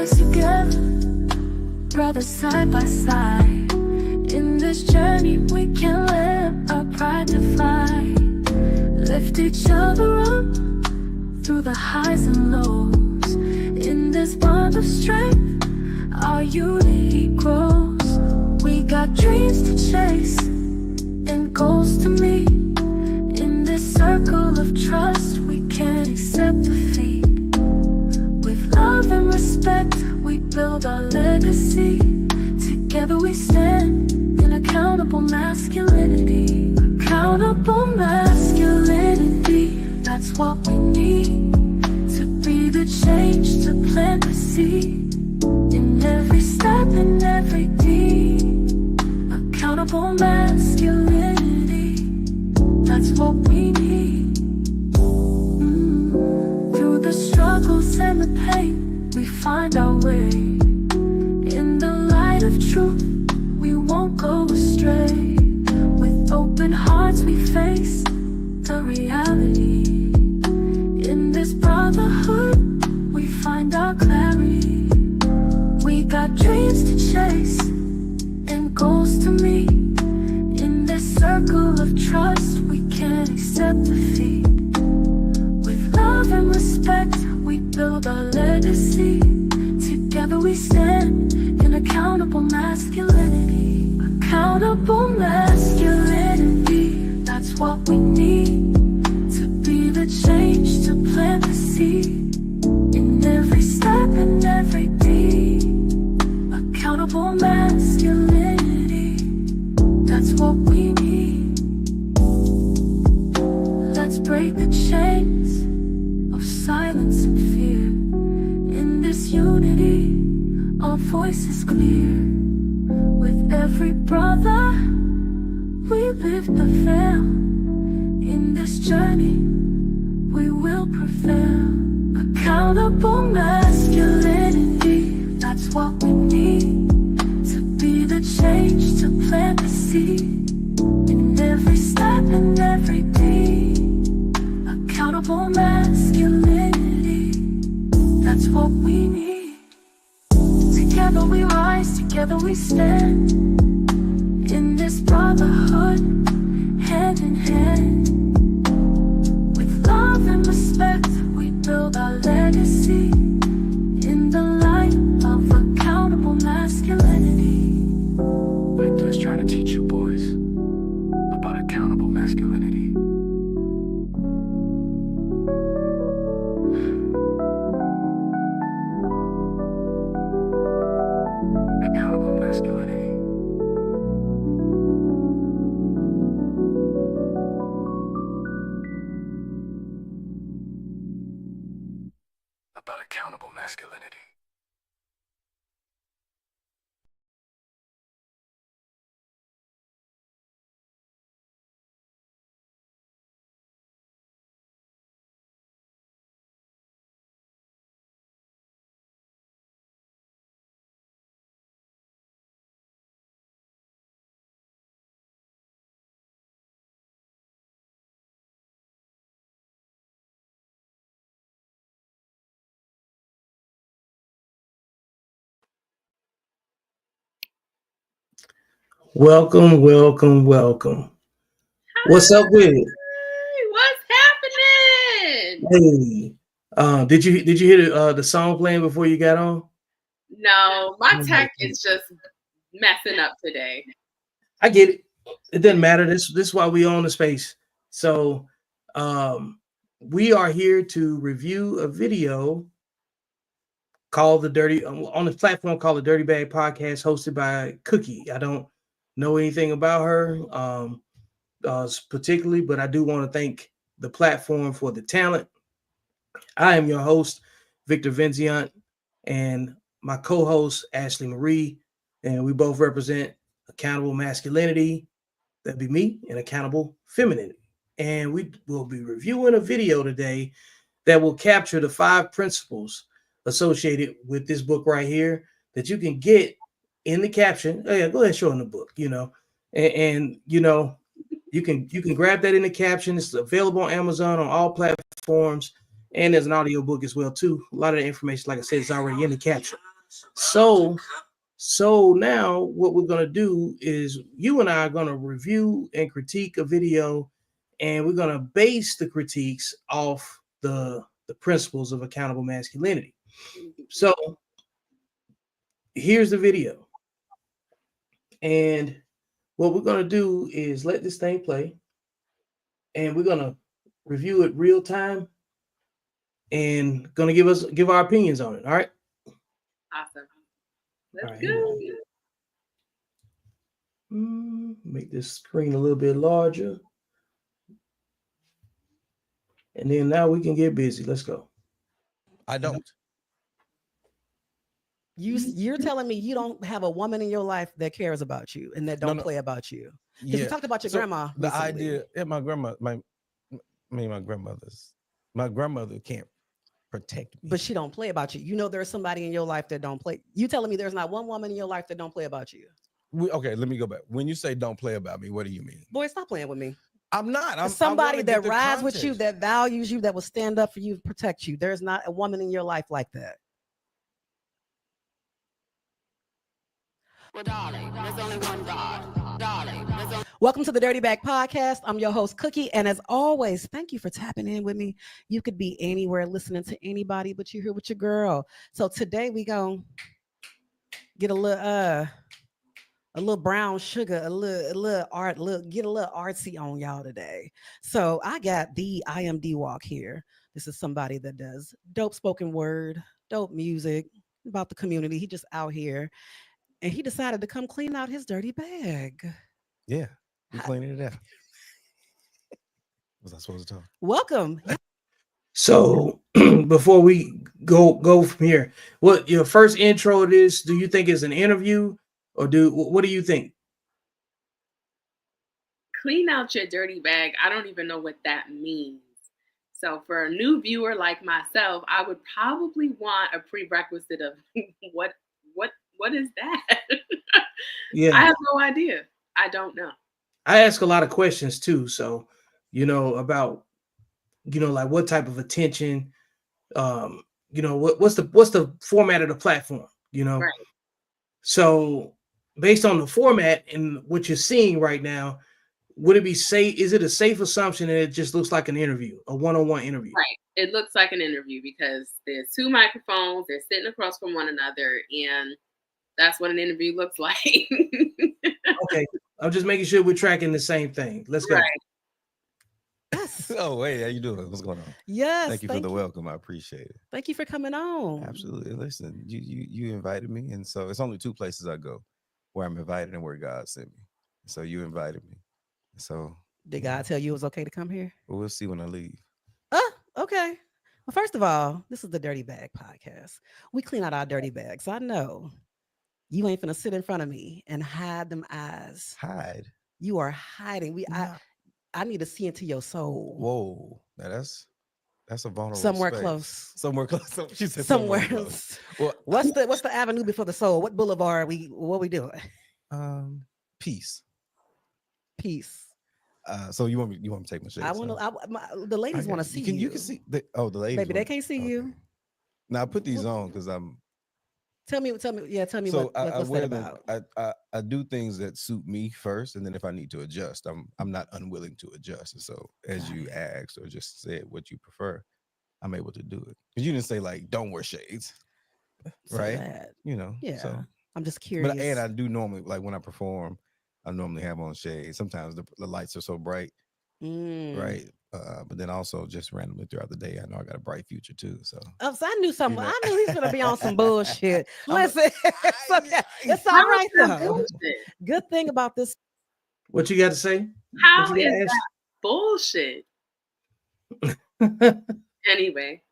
rise together, brothers side by side. In this journey we can let our pride defy. Lift each other up through the highs and lows. In this bond of strength, our unity grows. We got dreams to chase and goals to meet. In this circle of trust, we can't accept defeat. With love and respect, we build our legacy. Together we stand in accountable masculinity. Accountable masculinity, that's what we need. To be the change, to plant the seed. In every step, in every deed. Accountable masculinity, that's what we need. Through the struggles and the pain, we find our way. In the light of truth, we won't go astray. With open hearts we face the reality. In this brotherhood, we find our clarity. We got dreams to chase and goals to meet. In this circle of trust, we can't accept defeat. With love and respect, we build our legacy. Together we stand in accountable masculinity. Accountable masculinity, that's what we need. To be the change, to plant the seed. In every step, in every deed. Accountable masculinity, that's what we need. Let's break the chains of silence and fear. In this unity, our voice is clear. With every brother, we lift the veil. In this journey, we will prevail. Accountable masculinity, that's what we need. To be the change, to plant the seed. In every step, in every deed. Accountable masculinity, that's what we need. Together we rise, together we stand. In this brotherhood, hand in hand. With love and respect, we build our legacy. In the light of accountable masculinity. Victor's trying to teach you boys about accountable masculinity. Accountable masculinity. About accountable masculinity. Welcome, welcome, welcome. What's up with it? What's happening? Hey, did you hear the song playing before you got on? No, my tech is just messing up today. I get it. It doesn't matter. This is why we own the space. So, we are here to review a video called on the platform called the DirtyBag podcast, hosted by Cookie. I don't know anything about her particularly, but I do want to thank the platform for the talent. I am your host, Victor Vinciant, and my co-host, Ashley Marie, and we both represent Accountable Masculinity, that'd be me, and Accountable Femininity. And we will be reviewing a video today that will capture the 5 principles associated with this book right here that you can get in the caption. Oh yeah, go ahead, show in the book, and you can grab that in the caption. It's available on Amazon, on all platforms, and there's an audio book as well too. A lot of the information, like I said, is already in the caption. So now what we're gonna do is you and I are gonna review and critique a video, and we're gonna base the critiques off the principles of accountable masculinity. So here's the video, and what we're gonna do is let this thing play, and we're gonna review it real time, and gonna give our opinions on it. All right. Awesome. Let's All right, go. Make this screen a little bit larger. And then now we can get busy. Let's go. I don't. You're telling me you don't have a woman in your life that cares about you and that don't play about you? Because you talked about your grandma. The recently. idea, yeah, my grandmother can't protect me. But she don't play about you. You know there's somebody in your life that don't play. You telling me there's not one woman in your life that don't play about you? Okay, let me go back. When you say don't play about me, what do you mean? Boy, stop playing with me. I'm not. Somebody that rides with you, that values you, that will stand up for you, protect you. There's not a woman in your life like that. Well, darling, there's only one God. Darling, there's only... Welcome to the DirtyBag podcast. I'm your host, Cookie. And as always, thank you for tapping in with me. You could be anywhere listening to anybody, but you're here with your girl. So today we gonna get a little brown sugar, a little art, get a little artsy on y'all today. So I got the IMD Walk here. This is somebody that does dope spoken word, dope music about the community. He just out here. And he decided to come clean out his dirty bag. Yeah, you cleaning it out. Was I supposed to talk? Welcome. So before we go from here, what your first intro to this, do you think is an interview, or what do you think? Clean out your dirty bag. I don't even know what that means. So for a new viewer like myself, I would probably want a prerequisite of what is that? Yeah, I have no idea. I don't know. I ask a lot of questions too. So, about, like what type of attention, what's the format of the platform, Right. So based on the format and what you're seeing right now, is it a safe assumption that it just looks like an interview, a one-on-one interview? Right. It looks like an interview because there's two microphones, they're sitting across from one another, and that's what an interview looks like. Okay. I'm just making sure we're tracking the same thing. Let's go. Right. Oh, hey, how you doing? What's going on? Yes. Thank you for the welcome. I appreciate it. Thank you for coming on. Absolutely. Listen, you invited me, and so it's only two places I go, where I'm invited and where God sent me. So you invited me. So did God tell you it was okay to come here? Well, we'll see when I leave. Oh, okay. Well, first of all, this is the Dirty Bag podcast. We clean out our dirty bags. I know you ain't finna sit in front of me and hide them eyes. Hide? You are hiding. I need to see into your soul. Whoa. Now that's a vulnerable somewhere space. Close. Somewhere close. She said somewhere close. Well, what's the avenue before the soul? What boulevard what we doing? Peace. Peace. So you want me to take my shades? I want the ladies want to see you. You can see the ladies. Baby, they can't see you. Now I put these on because I'm. Tell me. Yeah, tell me so what's that about. I do things that suit me first, and then if I need to adjust, I'm not unwilling to adjust. And so as you asked or just said what you prefer, I'm able to do it. Because you didn't say like don't wear shades, right? That. Yeah. So I'm just curious. But I do normally, like when I perform, I normally have on shades. Sometimes the lights are so bright, right? But then also just randomly throughout the day, I know I got a bright future too. So, so I knew something. I knew he's gonna be on some bullshit. Listen, it's all right though. Good thing about this. What you got to say? How is that bullshit? Anyway,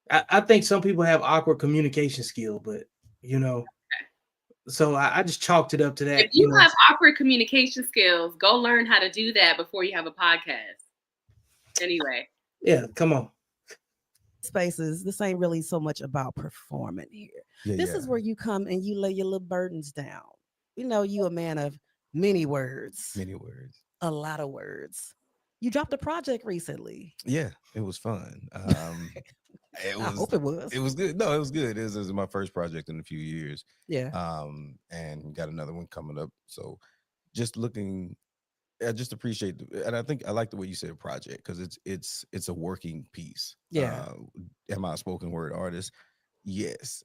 I think some people have awkward communication skill, but so I just chalked it up to that. If you have awkward communication skills, go learn how to do that before you have a podcast. Anyway. Yeah, come on. Spaces. This ain't really so much about performing here. This is where you come and you lay your little burdens down. You a man of many words. Many words. A lot of words. You dropped a project recently. Yeah, it was fun. I hope it was. It was good. No, it was good. It was my first project in a few years. Yeah. And got another one coming up. So just looking, I just appreciate and I think I like the way you said project because it's a working piece. Yeah. Am I a spoken word artist? Yes.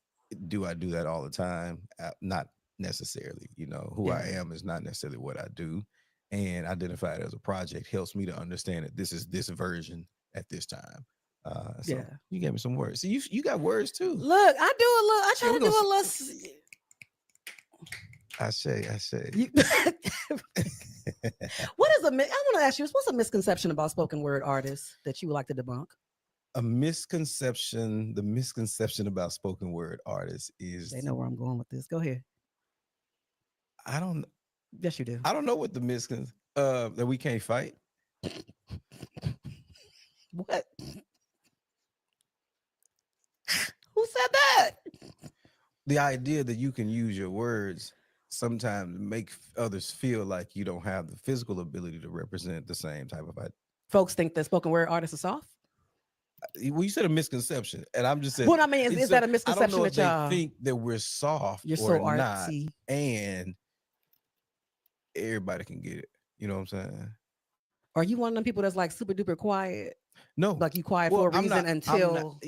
Do I do that all the time? Not necessarily. You know, who I am is not necessarily what I do. And identify it as a project helps me to understand that this is this version at this time. So you gave me some words. So you got words too. Look, I do a little. I try to do a little. I say. What is I want to ask you, what's a misconception about spoken word artists that you would like to debunk? The misconception about spoken word artists is they know where I'm going with this. Go ahead. I don't. Yes, you do. I don't know what the misconception that we can't fight. What? Who said that? The idea that you can use your words sometimes make others feel like you don't have the physical ability to represent the same type of idea. Folks think that spoken word artists are soft? Well, you said a misconception, and I'm just saying. What I mean is that a misconception I don't know that y'all they think that we're soft you're or so artsy, not, and everybody can get it. You know what I'm saying? Are you one of them people that's like super duper quiet? No, like you quiet for a reason until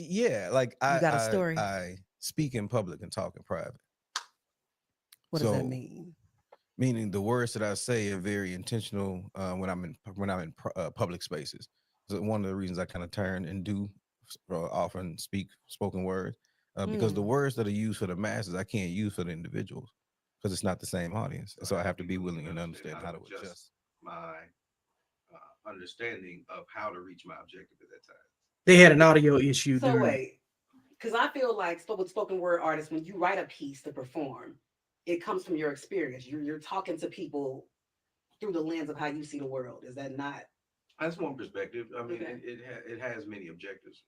like you got a story. I speak in public and talk in private. What does that mean? Meaning the words that I say are very intentional when I'm in public spaces. So one of the reasons I kind of turn and do often speak spoken word because the words that are used for the masses I can't use for the individuals because it's not the same audience. So I have to be willing and understand how to adjust my understanding of how to reach my objective at that time. They had an audio issue. So wait, because I feel like with spoken word artists, when you write a piece to perform, it comes from your experience. You're talking to people through the lens of how you see the world. Is that not? That's one perspective. I mean, it has many objectives.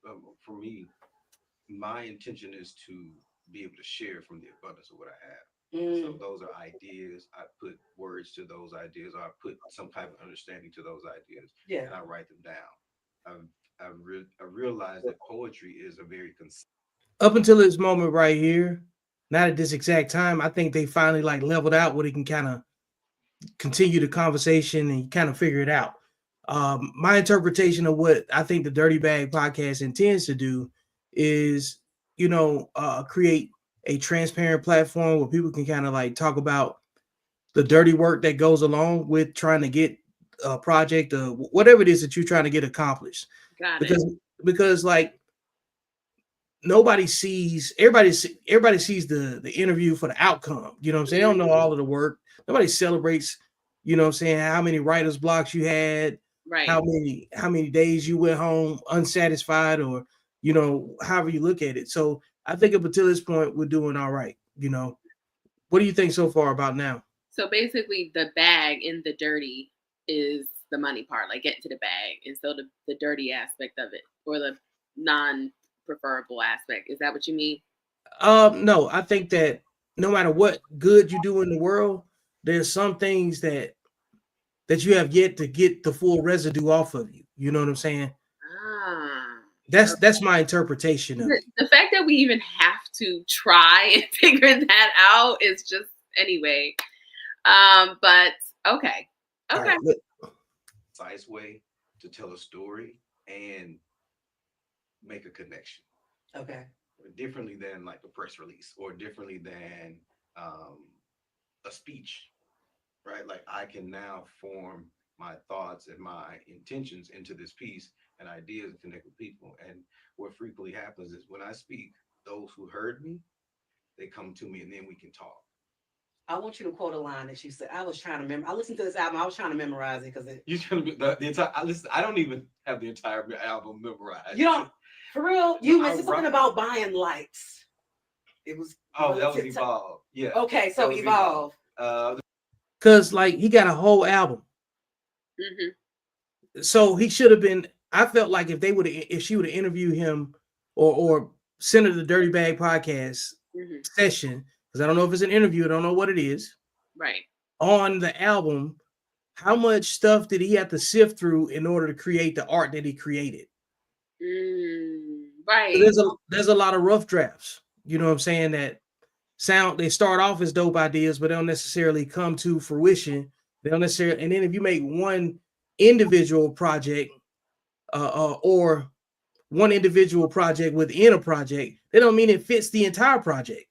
For me, my intention is to be able to share from the abundance of what I have. So those are ideas. I put words to those ideas, or I put some type of understanding to those ideas, and I write them down. I realized that poetry is a very up until this moment right here, not at this exact time. I think they finally like leveled out where they can kind of continue the conversation and kind of figure it out. My interpretation of what I think the DirtyBag podcast intends to do is, create a transparent platform where people can kind of like talk about the dirty work that goes along with trying to get a project or whatever it is that you're trying to get accomplished. Because like everybody sees the interview for the outcome. You know what I'm saying? They don't know all of the work. Nobody celebrates, you know what I'm saying, how many writer's blocks you had, right? How many days you went home unsatisfied, or however you look at it. So I think up until this point, we're doing all right. What do you think so far about now? So basically, the bag in the dirty is the money part, like getting to the bag, and so the dirty aspect of it, or the non-preferable aspect. Is that what you mean? No, I think that no matter what good you do in the world, there's some things that you have yet to get the full residue off of you. You know what I'm saying? That's my interpretation of it. The fact that we even have to try and figure that out is just anyway. But okay. Right, precise way to tell a story and make a connection. Okay. Differently than like a press release, or differently than a speech, right? Like I can now form my thoughts and my intentions into this piece and ideas and connect with people. And what frequently happens is when I speak, those who heard me, they come to me and then we can talk. I want you to quote a line that you said. I was trying to remember. I listened to this album. I was trying to memorize it because you're trying to be the entire. I don't even have the entire album memorized. You don't, for real. You mentioned something about buying lights. It was. Oh, that was Evolve. Yeah. Okay, so Evolve. Because like he got a whole album. Mm-hmm. So he should have been. I felt like if she would have interviewed him or sent her the DirtyBag podcast session, because I don't know if it's an interview, I don't know what it is. Right. On the album, how much stuff did he have to sift through in order to create the art that he created? Right. There's a lot of rough drafts. You know what I'm saying? That they start off as dope ideas, but they don't necessarily come to fruition. They don't necessarily. And then if you make one individual project, or one individual project within a project, they don't mean it fits the entire project.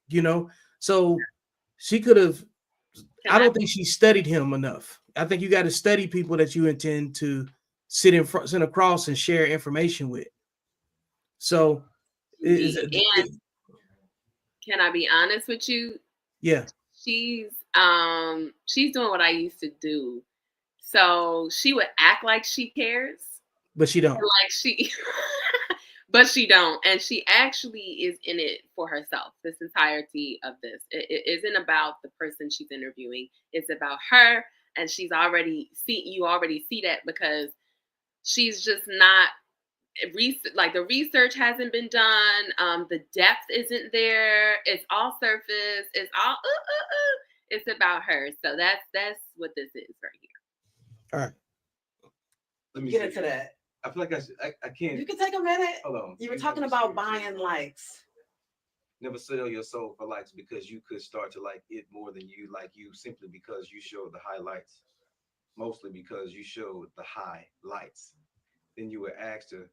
So she could have. I don't think she studied him enough. I think you got to study people that you intend to sit across and share information with. So, and can I be honest with you? Yeah. She's doing what I used to do. So she would act like she cares, but she don't. Like she, but she don't, and she actually is in it for herself. This entirety of this, it isn't about the person she's interviewing. It's about her, and you already see that because she's just not. Like the research hasn't been done, the depth isn't there. It's all surface. It's all It's about her. So that's what this is right here. All right. Let me get into that. I feel like I can't. You can take a minute. Hold on. You were talking about buying likes. Never sell your soul for likes, because you could start to like it more than you like you, simply because you showed the highlights, mostly because you showed the highlights. Then you were asked to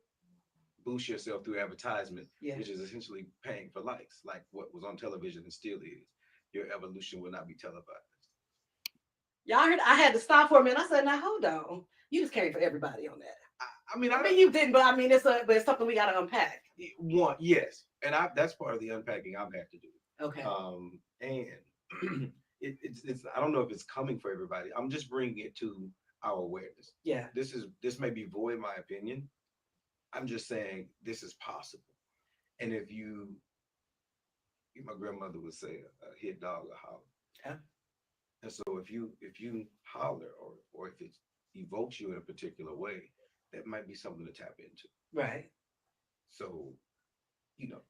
boost yourself through advertisement, which is essentially paying for likes, like what was on television and still is. Your evolution will not be televised. Y'all heard I had to stop for a minute. I said, now hold on. You just came for everybody on that. I mean you didn't, but I mean it's something we gotta unpack. Yes. And that's part of the unpacking I've had to do. Okay. And it's I don't know if it's coming for everybody. I'm just bringing it to our awareness. Yeah. This may be void my opinion. I'm just saying this is possible. And if my grandmother would say, a hit dog will holler. Yeah. And so if you holler or if it evokes you in a particular way, that might be something to tap into. Right. So,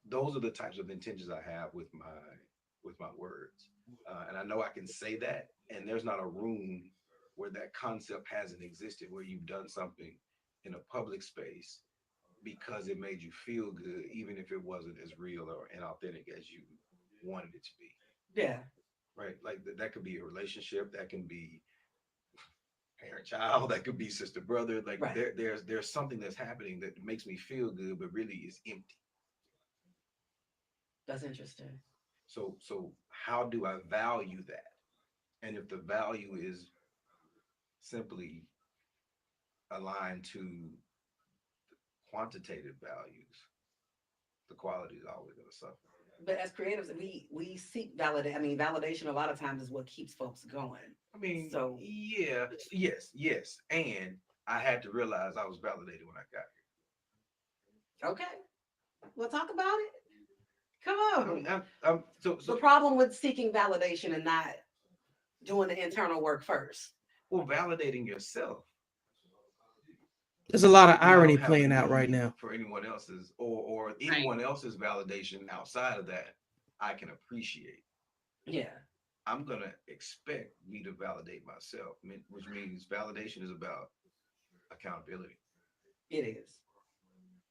those are the types of intentions I have with my words. And I know I can say that, and there's not a room where that concept hasn't existed, where you've done something in a public space because it made you feel good, even if it wasn't as real or inauthentic as you wanted it to be. Yeah. Right. Like that could be a relationship, that can be parent-child, that could be sister-brother. Like right. There's something that's happening that makes me feel good, but really is empty. That's interesting. So how do I value that? And if the value is simply aligned to quantitative values, the quality is always going to suffer. But as creatives, we seek validation. I mean, validation a lot of times is what keeps folks going. I mean, so yeah, yes. And I had to realize I was validated when I got here. Okay. We'll talk about it. Come on. So the problem with seeking validation and not doing the internal work first. Well, validating yourself. There's a lot of irony playing out right now. For anyone else's or anyone else's validation outside of that, I can appreciate. Yeah. I'm going to expect me to validate myself, which means validation is about accountability. It is.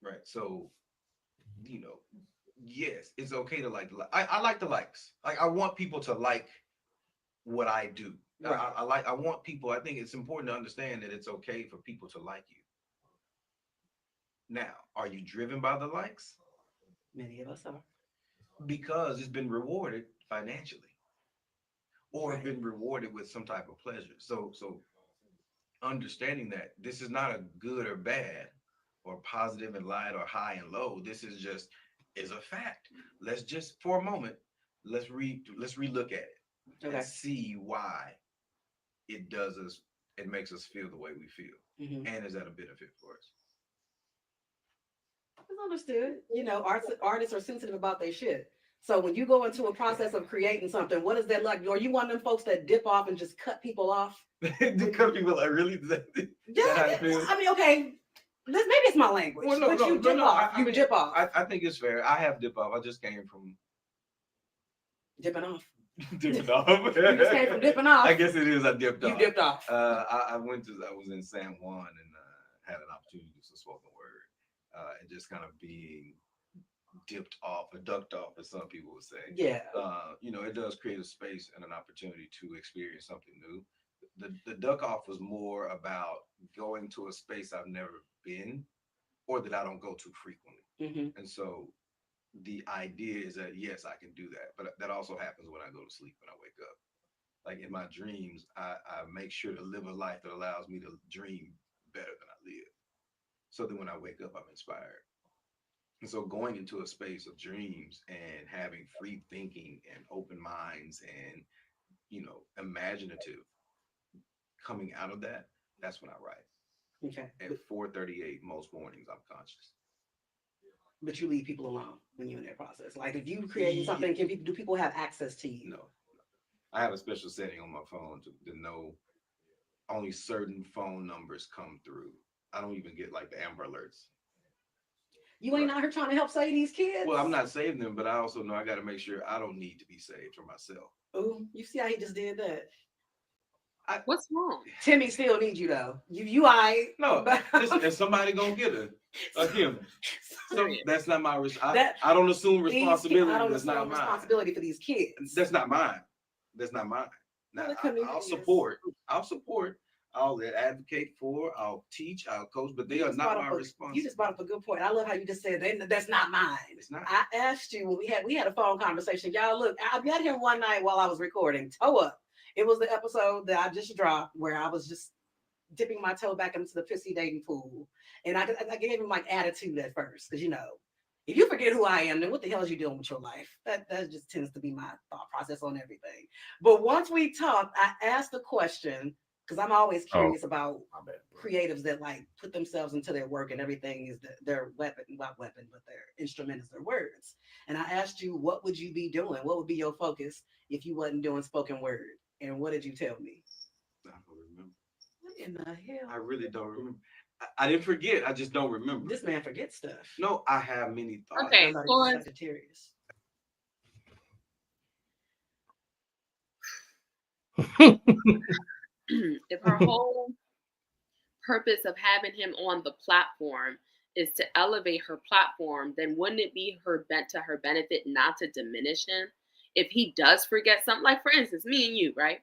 Right. So, yes, it's okay to like. I like the likes. Like I want people to like what I do. Right. I want people. I think it's important to understand that it's okay for people to like you. Now, are you driven by the likes? Many of us are. Because it's been rewarded financially, or been rewarded with some type of pleasure. So understanding that this is not a good or bad, or positive and light, or high and low. This is a fact. Let's just for a moment, let's relook at it and see why it makes us feel the way we feel, and is that a benefit for us? It's understood. Artists are sensitive about their shit. So when you go into a process of creating something, what is that like? Are you one of them folks that dip off and just cut people off? Cut people like really? Yeah. I mean, okay. Maybe it's my language. Well, you dip off. I think it's fair. I have dip off. I just came from dipping off. Dipping off. You just came from dipping off. I guess it is. I dipped off. You dipped off. I was in San Juan and had an opportunity to do some spoken word, and just kind of being dipped off or ducked off, as some people would say. Yeah. It does create a space and an opportunity to experience something new. The duck off was more about going to a space I've never been or that I don't go to frequently. Mm-hmm. And so the idea is that, yes, I can do that. But that also happens when I go to sleep and I wake up. Like in my dreams, I make sure to live a life that allows me to dream better than I live. So that when I wake up, I'm inspired. And so going into a space of dreams and having free thinking and open minds and, imaginative coming out of that, that's when I write. Okay. At 4:38 most mornings, I'm conscious. But you leave people alone when you're in that process. Like if you create something, do people have access to you? No. I have a special setting on my phone to know only certain phone numbers come through. I don't even get like the Amber Alerts. You ain't out here trying to help save these kids? Well, I'm not saving them, but I also know I got to make sure I don't need to be saved for myself. Oh, you see how he just did that? What's wrong? Timmy still needs you though. You I No, listen, if somebody gonna get him. So that's not my responsibility. I don't assume responsibility. That's not mine. Responsibility for these kids. That's not mine. That's not mine. Now, I'll support. I'll advocate for. I'll teach. I'll coach. But they are not my responsibility. You just brought up a good point. I love how you just said that's not mine. It's not. I asked you when we had a phone conversation. Y'all look. I met him one night while I was recording. Toe up. It was the episode that I just dropped where I was just dipping my toe back into the pissy dating pool. And I gave him like attitude at first. Because, if you forget who I am, then what the hell is you doing with your life? That just tends to be my thought process on everything. But once we talked, I asked the question, because I'm always curious about creatives that like put themselves into their work and everything is their weapon, not weapon, but their instrument is their words. And I asked you, what would you be doing? What would be your focus if you wasn't doing spoken word? And what did you tell me? I don't remember. What in the hell? I really don't remember. I didn't forget. I just don't remember. This man forgets stuff. No, I have many thoughts. Okay, Sagittarius. If her whole purpose of having him on the platform is to elevate her platform, then wouldn't it be her benefit not to diminish him? If he does forget something, like for instance, me and you, right?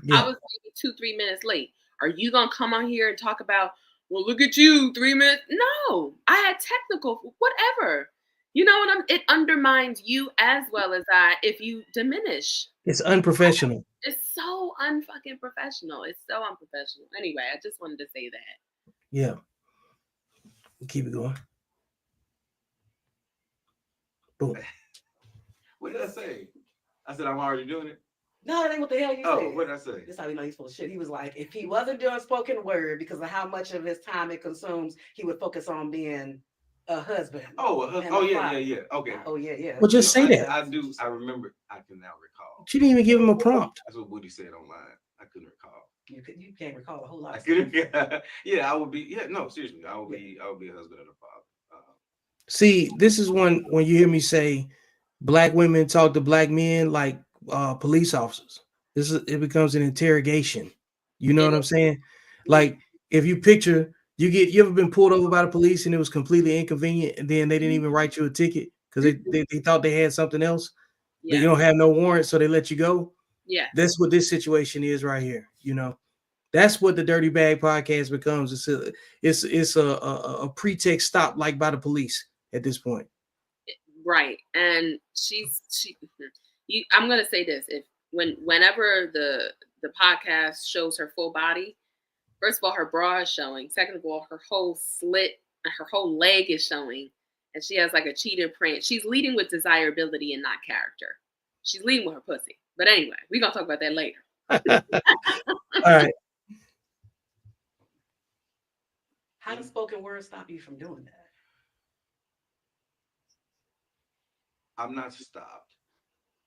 Yeah. I was maybe 2-3 minutes late. Are you gonna come on here and talk about, well, look at you, 3 minutes? No, I had technical, whatever. You know what it undermines you as well as I if you diminish. It's unprofessional. It's so unfucking professional. It's so unprofessional. Anyway, I just wanted to say that. Yeah. Keep it going. Boom. What did I say? I said I'm already doing it. No, that ain't what the hell you said. Oh, what did I say? This is how we know he's full of shit. He was like, if he wasn't doing spoken word because of how much of his time it consumes, he would focus on being a husband. Oh, a husband. Oh, yeah. Okay. Oh, yeah. Well, just say that. I do. I remember. I can now recall. She didn't even give him a prompt. That's what Woody said online. I couldn't recall. You can't recall a whole lot. I couldn't. Yeah, I would be. Yeah, no, seriously, I would be a husband and a father. See, this is when you hear me say, black women talk to black men like police officers. It becomes an interrogation. You know what I'm saying? Like if you picture, you ever been pulled over by the police and it was completely inconvenient, and then they didn't even write you a ticket because they thought they had something else, but you don't have no warrant, so they let you go. Yeah, that's what this situation is right here. That's what the Dirty Bag podcast becomes. It's a pretext stop like by the police at this point. Right, and I'm gonna say this: whenever the podcast shows her full body, first of all, her bra is showing. Second of all, her whole slit, her whole leg is showing, and she has like a cheetah print. She's leading with desirability and not character. She's leading with her pussy. But anyway, we're gonna talk about that later. All right. How does spoken word stop you from doing that? I'm not stopped.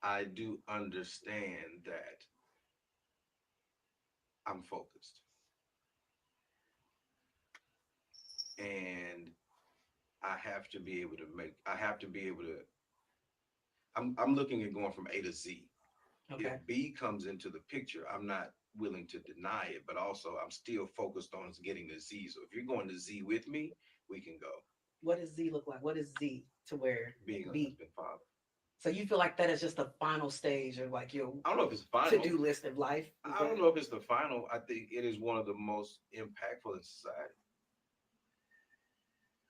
I do understand that I'm focused. And I have to be able to I'm looking at going from A to Z. Okay. If B comes into the picture, I'm not willing to deny it, but also I'm still focused on getting to Z. So if you're going to Z with me, we can go. What does Z look like? What is Z to where being a be. husband, father. So you feel like that is just the final stage of like your I don't know if it's final. to-do list of life? Is I don't that- know if it's the final. I think it is one of the most impactful in society.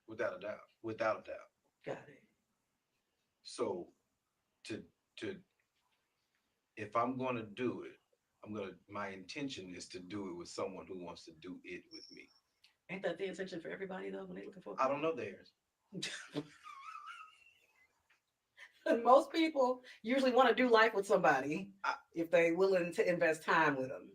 Without a doubt. Without a doubt. Got it. So to if I'm gonna do it, my intention is to do it with someone who wants to do it with me. Ain't that the intention for everybody though when they looking for? I don't know theirs. Most people usually want to do life with somebody if they willing to invest time with them.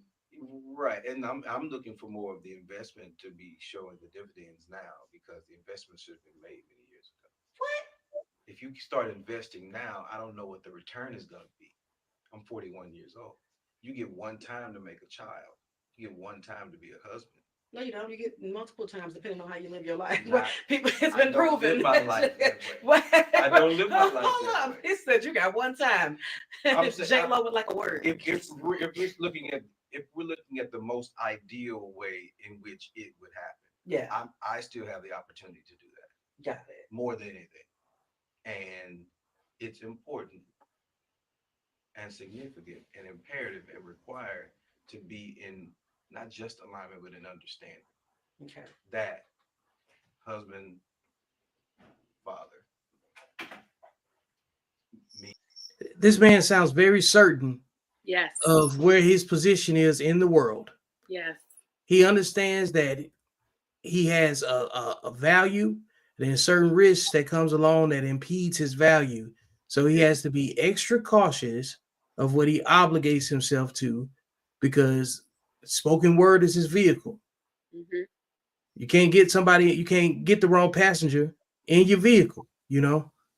Right. And I'm looking for more of the investment to be showing the dividends now, because the investment should have been made many years ago. What? If you start investing now, I don't know what the return is going to be. I'm 41 years old. You get one time to make a child. You get one time to be a husband. No, you don't. You get multiple times depending on how you live your life. Nah, People, it's I been don't proven. live my life that way. What? I don't live my life Hold that up. way. He said you got one time. I'm saying- J-Lo would like a word. If we're looking at the most ideal way in which it would happen, Yeah, I still have the opportunity to do that got it. more than anything, and it's important and significant and imperative and required to be in not just alignment but an understanding Okay. that husband, father, me. This man sounds very certain Yes. of where his position is in the world. Yes. He understands that he has a value, and there's certain risks that comes along that impedes his value. So he has to be extra cautious of what he obligates himself to, because spoken word is his vehicle. Mm-hmm. You can't get the wrong passenger in your vehicle,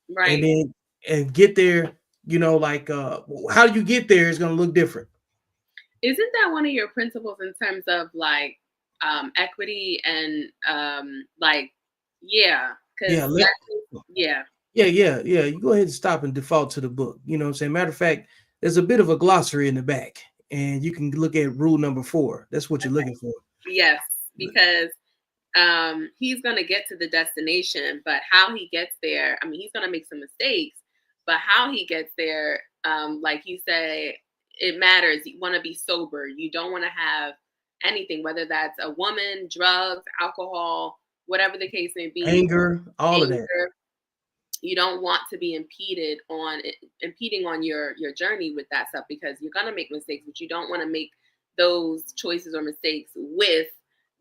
Right. and get there, like how you get there is going to look different. Isn't that one of your principles in terms of like equity and yeah, because Yeah. You go ahead and stop and default to the book. You know what I'm saying? Matter of fact, there's a bit of a glossary in the back, and you can look at rule number 4. That's what you're looking for. Yes, because he's going to get to the destination, but how he gets there, I mean, he's going to make some mistakes, but how he gets there, like you say, it matters. You want to be sober. You don't want to have anything, whether that's a woman, drugs, alcohol, whatever the case may be. Anger, all of that. You don't want to be impeding on your journey with that stuff, because you're going to make mistakes, but you don't want to make those choices or mistakes with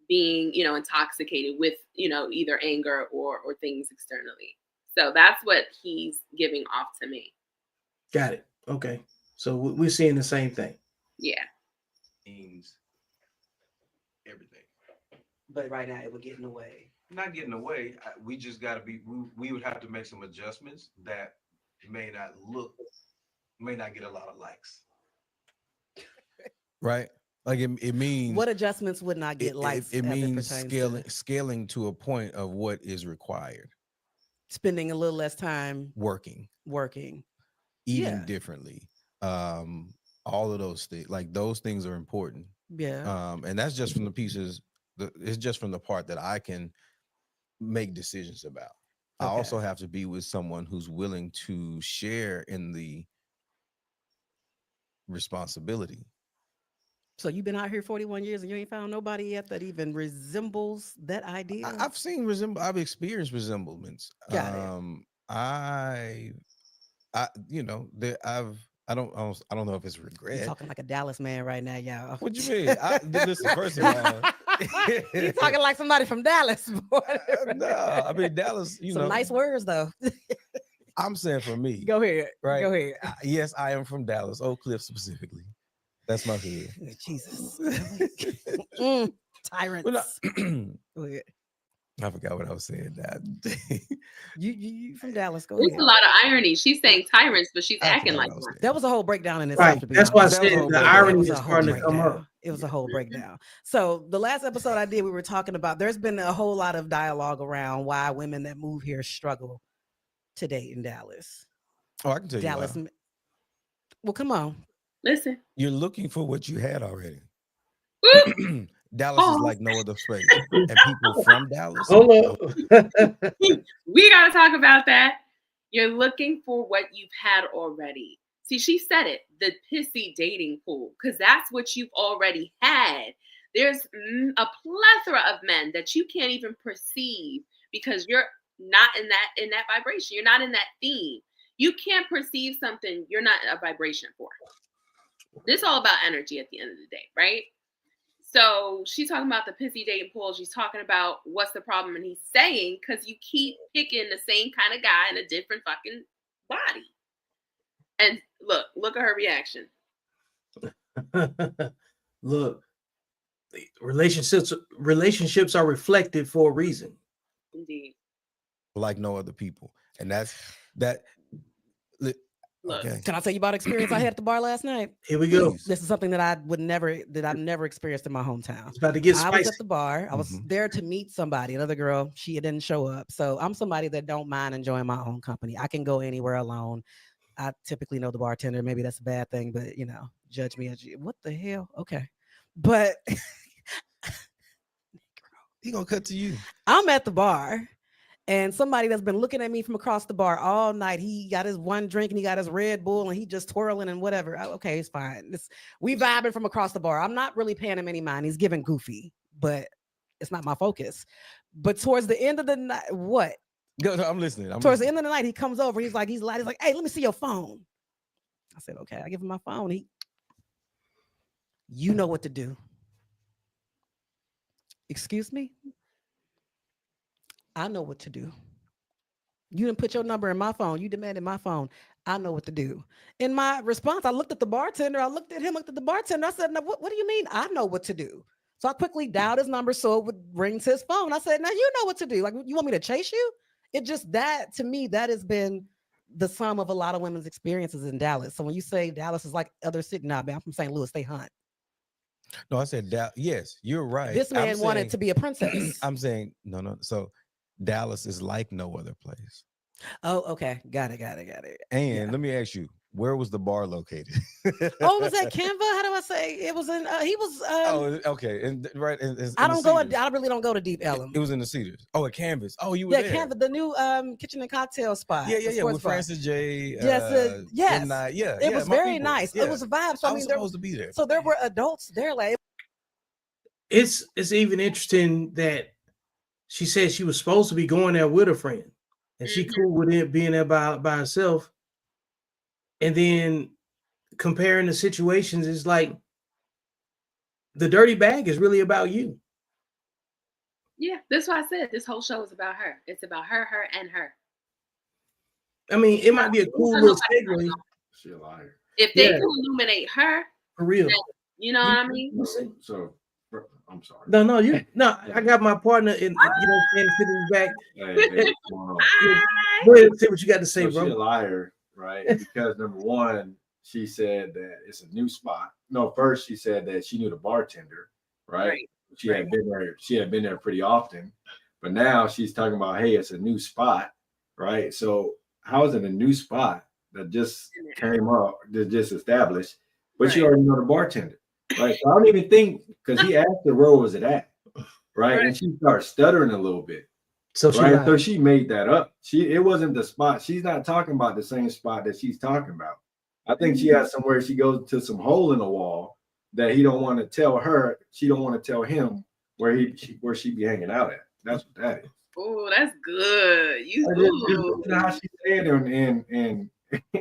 being, intoxicated with, either anger or things externally. So that's what he's giving off to me. Got it. Okay. So we're seeing the same thing. Yeah. Means everything. But right now it would get in the way. Not getting away. We just got to be. We would have to make some adjustments that may not get a lot of likes. Right. Like it means What adjustments would not get likes? It as means pertains to scaling to a point of what is required. spending a little less time Working, working. eating Yeah. differently. All of those things, like those things are important. Yeah. And that's just from the pieces. It's just from the part that I can make decisions about. I Okay. also have to be with someone who's willing to share in the responsibility. So you've been out here 41 years and you ain't found nobody yet that even resembles that idea? I've experienced resemblance. Got it. I don't know if it's regret. You're talking like a Dallas man right now, y'all. What you mean? Listen, first of all, you talking like somebody from Dallas. Boy. no, I mean Dallas. Some nice words though. I'm saying for me. Go ahead. Right. Go ahead. Yes, I am from Dallas, Oak Cliff specifically. That's my hood. Jesus. Tyrants. Go ahead. I forgot what I was saying. That You from Dallas? Go There's ahead. a lot of irony. She's saying tyrants, but she's I acting forgot like what I was one. saying. That was a whole breakdown in Right. itself. To be That's why I honest. said whole the breakdown. irony It was is a whole starting to come breakdown. up. It was a whole breakdown. So the last episode I did, we were talking about, there's been a whole lot of dialogue around why women that move here struggle to date in Dallas. Oh, I can tell Dallas. you. Why. Well, come on. Listen. You're looking for what you had already. Woo! Dallas is like no other space, and people from Dallas. Hold up. We got to talk about that. You're looking for what you've had already. See, she said it, the pissy dating pool, because that's what you've already had. There's a plethora of men that you can't even perceive because you're not in that vibration. You're not in that theme. You can't perceive something you're not a vibration for. This is all about energy at the end of the day, right? So she's talking about the pissy dating pool. She's talking about what's the problem, and he's saying because you keep picking the same kind of guy in a different fucking body. And look at her reaction. Look, relationships are reflected for a reason. Indeed. Like no other people, and that's that. Look, Okay. Can I tell you about experience I had at the bar last night? Here we go. This is something that I've never experienced in my hometown. It's about to get I spicy. was at the bar. I was there to meet somebody, another girl. She didn't show up. So I'm somebody that don't mind enjoying my own company. I can go anywhere alone. I typically know the bartender. Maybe that's a bad thing, but judge me as you. What the hell? Okay. But He gonna cut to you. I'm at the bar. And somebody that's been looking at me from across the bar all night, he got his one drink and he got his Red Bull and he just twirling and whatever. Okay, it's fine. We vibing from across the bar. I'm not really paying him any mind. He's giving goofy, but it's not my focus. But towards the end of the night, what? Go, I'm listening. Towards the end of the night, he comes over. He's like, hey, let me see your phone. I said, okay. I give him my phone. You know what to do. Excuse me? I know what to do. You didn't put your number in my phone. You demanded my phone. I know what to do. In my response, I looked at the bartender. I looked at him, looked at the bartender. I said, now, what do you mean I know what to do? So I quickly dialed his number so it would ring to his phone. I said, now you know what to do. Like, you want me to chase you? It just, that, to me, that has been the sum of a lot of women's experiences in Dallas. So when you say Dallas is like other cities, I'm from St. Louis, they hunt. No, I said, yes, you're right. This man wanted to be a princess. I'm saying, no. So Dallas is like no other place. Oh, okay. Got it. And let me ask you, where was the bar located? Oh, was that Canva? How do I say? It was in. He was. Oh, okay. And right. I really don't go to Deep Ellum. It was in the Cedars. Oh, at Canvas. Oh, you were there. Canvas, the new kitchen and cocktail spot. Yeah. With Francis J. Yes. Yeah. It was very people. nice. Yeah. It was a vibe. So I was supposed to be there. So there were adults there. Like, It's even interesting that she said she was supposed to be going there with a friend, and she cool with it being there by herself. And then comparing the situations, it's like the dirty bag is really about you. Yeah, that's why I said this whole show is about her. It's about her, and her. I mean, it might be a cool little segue. She a liar. If they can illuminate her, for real, then, you know what I mean? So I'm sorry. No, I got my partner in, sitting back. Hey, Go ahead and say what you got to say, so bro. She a liar, right? Because number one, she said that it's a new spot. No, first she said that she knew the bartender, right? She had been there. She had been there pretty often, but now she's talking about, hey, it's a new spot, right? So how is it a new spot that just came up, that just established, but you already know the bartender, right? So I don't even think, because he asked her where was it at, right? And she started stuttering a little bit. So she made that up. It wasn't the spot. She's not talking about the same spot that she's talking about. I think she has somewhere she goes to some hole in the wall that he don't want to tell her. She don't want to tell him where she be hanging out at. That's what that is. Oh, that's good. You know how she said and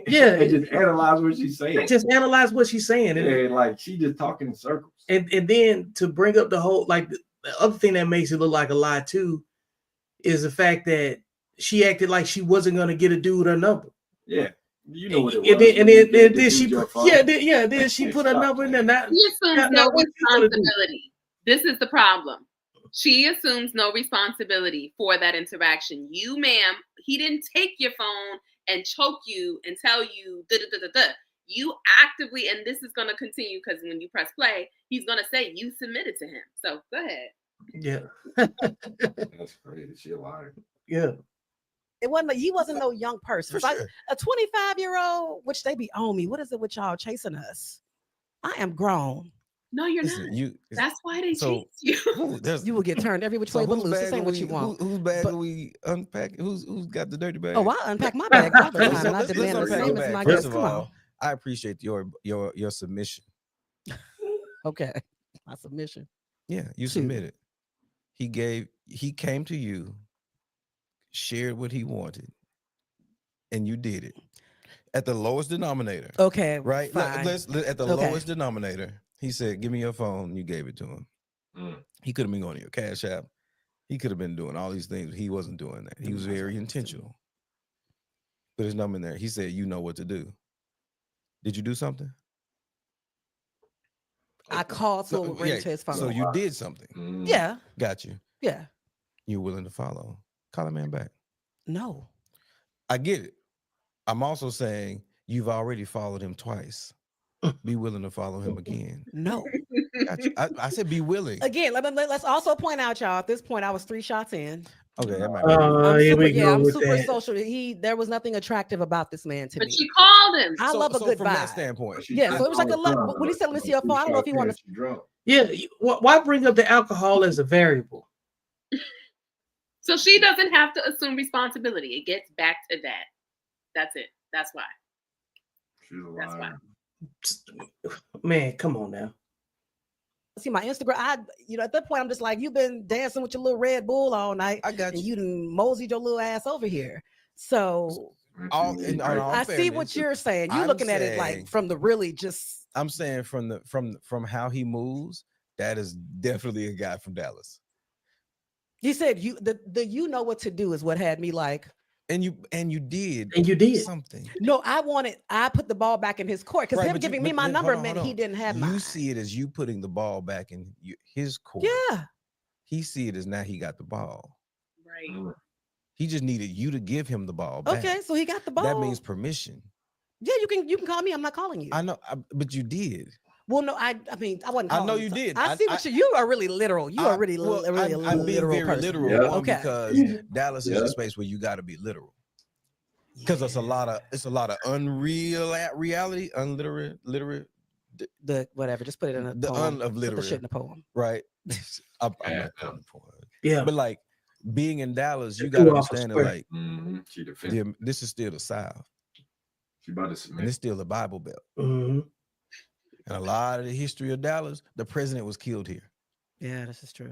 just analyze what she's saying. Just analyze what she's saying. And like she just talking in circles. And then to bring up the whole, like, the other thing that makes it look like a lie too is the fact that she acted like she wasn't gonna get a dude her number. Yeah. You know what it was. Then she put her number in there. She assumes no responsibility. This is the problem. She assumes no responsibility for that interaction. You, ma'am, he didn't take your phone and choke you and tell you You actively, and this is going to continue because when you press play, he's going to say you submitted to him. So go ahead. Yeah. That's crazy. She a liar. Yeah. He wasn't no young person. For sure. A 25-year-old, which they be on me. What is it with y'all chasing us? I am grown. No, you're Listen, not. you. That's why they So chase you. there's You will get turned every which way but whose loose. This bag ain't are what we? you want. Whose bag But- are we unpacking? Who's got the dirty bag? Oh, I unpack my bag all the So time, and I let's demand the unpack same your as bag. my First guests. of Come on. all, I appreciate your submission. Okay. My submission. Yeah, you Two. submitted. He came to you, shared what he wanted, and you did it at the lowest denominator. Okay. Right? Fine. Let's at the Okay. lowest denominator. He said, "Give me your phone." You gave it to him. He could have been going to your Cash App. He could have been doing all these things. He wasn't doing that. He was very intentional. Put his number in there. He said, "You know what to do." Did you do something? I called to ring yeah, to his phone. so you did something. Yeah. Got you. Yeah. You're willing to follow. Call a man back. No. I get it. I'm also saying you've already followed him twice. Be willing to follow him again. No. Got you. I said be willing. Again, let's also point out, y'all. At this point, I was 3 shots in. Okay, that might be. I'm Here super, we go I'm with super that. social. There was nothing attractive about this man to But me. you called him. I love a good from that vibe. standpoint. Yeah, so it was like a love. When he said, "Let me see your phone," I don't know if he wanted. Yeah, why bring up the alcohol as a variable? So she doesn't have to assume responsibility. It gets back to that. That's it. That's why. That's why. Man, come on now. See my Instagram. At that point, I'm just like, you've been dancing with your little Red Bull all night. I got and you. you done moseyed your little ass over here. So I see what you're saying. You're looking at it like from the really just. I'm saying from how he moves, that is definitely a guy from Dallas. You said the you know what to do is what had me like. And you did something. No, I put the ball back in his court because him giving me my number meant he didn't have mine. You see it as you putting the ball back in his court. Yeah. He see it as now he got the ball. Right. He just needed you to give him the ball back. Okay, so he got the ball. That means permission. Yeah, you can call me. I'm not calling you. I know, but you did. Well, no, I mean, I wasn't. I know you did. I see what you are really literal. You are really, really I'm being literal very person. literal. Okay. Because Dallas is a space where you got to be literal. Because it's a lot of unreal reality, unliterate, the whatever. Just put it in a poem. Put the shit in a poem. Right. I'm not putting a poem. Yeah. But like being in Dallas, you got to understand that like this is still the South. She about to submit. And it's still the Bible Belt. Mm-hmm. And a lot of the history of Dallas, the president was killed here. Yeah, this is true.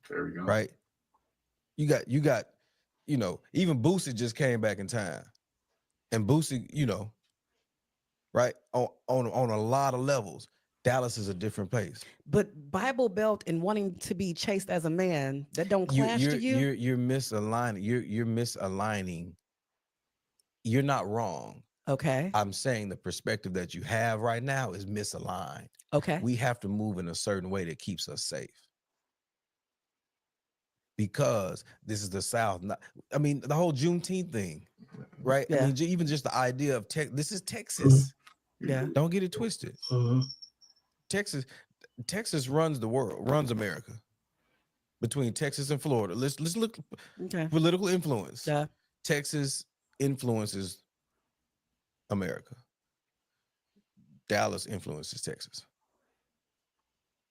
There we go. Right. You got, even Boosie just came back in time. And Boosie, right, on a lot of levels, Dallas is a different place. But Bible Belt and wanting to be chased as a man, that don't clash to you? You're misaligning. You're misaligning. You're not wrong. Okay. I'm saying the perspective that you have right now is misaligned. Okay. We have to move in a certain way that keeps us safe. Because this is the South. I mean, the whole Juneteenth thing, right? Yeah. I mean, even just the idea of this is Texas. Yeah. Don't get it twisted. Mm-hmm. Texas runs the world, runs America. Between Texas and Florida, let's look political influence. Yeah. Texas influences America. Dallas influences Texas.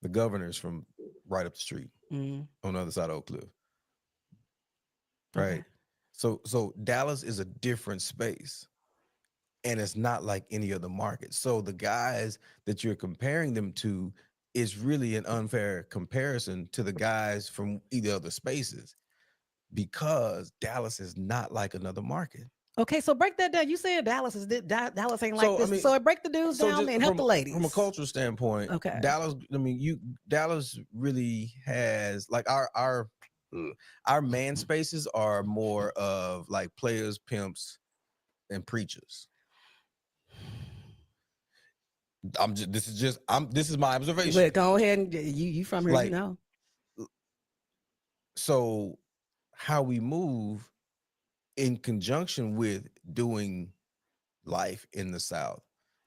The governor's from right up the street on the other side of Oak Cliff. Right. Okay. So Dallas is a different space. And it's not like any other market. So the guys that you're comparing them to is really an unfair comparison to the guys from either other spaces, because Dallas is not like another market. Okay, so break that down. You said Dallas ain't like this. I mean, so break the dudes down and help the ladies. From a cultural standpoint, okay. Dallas really has like our man spaces are more of like players, pimps, and preachers. This is my observation. But go ahead and you from here, like, So how we move in conjunction with doing life in the South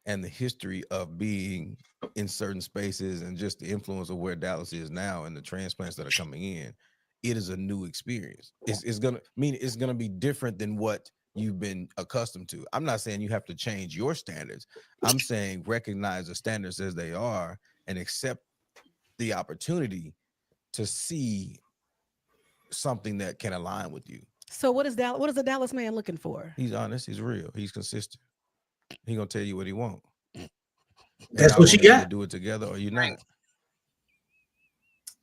and the history of being in certain spaces and just the influence of where Dallas is now and the transplants that are coming in, it is a new experience. It's gonna be different than what you've been accustomed to. I'm not saying you have to change your standards. I'm saying recognize the standards as they are and accept the opportunity to see something that can align with you. So what is Dallas? What is a Dallas man looking for? He's honest. He's real. He's consistent. He gonna tell you what he want. That's what she Either got. do it together or you're not.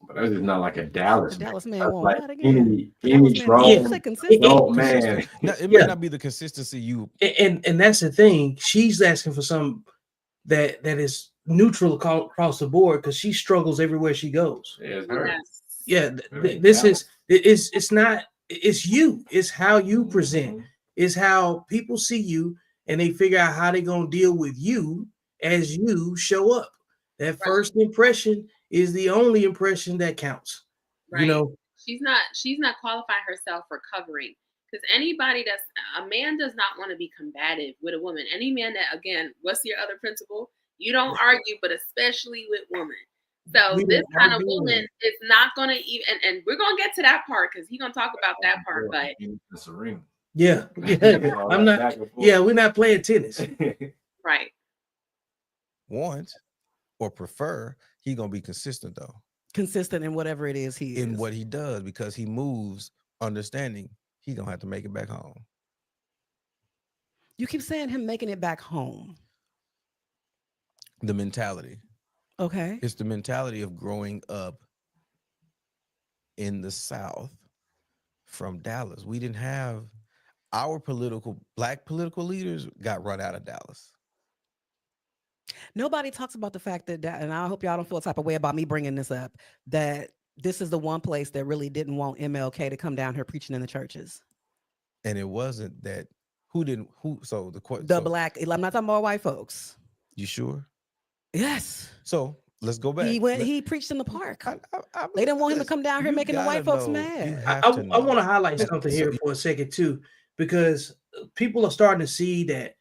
But that's just not like a Dallas The man. Dallas man That's won't like what again? any Dallas man, grown you say consistent. adult man. Now, it Yeah. may not be the consistency you. And that's the thing. She's asking for some that is neutral across the board because she struggles everywhere she goes. Yeah, it's her. Yes. Yeah, Very this balanced. it's not, it's you. It's how you present. It's how people see you, and they figure out how they're gonna deal with you as you show up. That first impression is the only impression that counts. Right. You know, she's not qualifying herself for covering, because anybody that's a man does not want to be combative with a woman. Any man that, again, what's your other principle? You don't argue, but especially with women. So We this don't kind of argue. woman is not going to even, and we're going to get to that part because he's going to talk about that part. But It's a ring. yeah. All I'm that not. back and forth. Yeah, we're not playing tennis. right, want or prefer, he gonna be consistent though Consistent in whatever it is he is. in what he does, because he moves understanding he gonna have to make it back home. You keep saying him making it back home. The mentality. Okay. It's the mentality of growing up in the South from Dallas. We didn't have our black political leaders got run out of Dallas. Nobody talks about the fact that, and I hope y'all don't feel a type of way about me bringing this up, that this is the one place that really didn't want MLK to come down here preaching in the churches. And it wasn't that so Black, I'm not talking about white folks. You sure? Yes. So let's go back. He preached in the park. They didn't want him to come down here making the white folks mad. I want to highlight something here for a second too, because people are starting to see that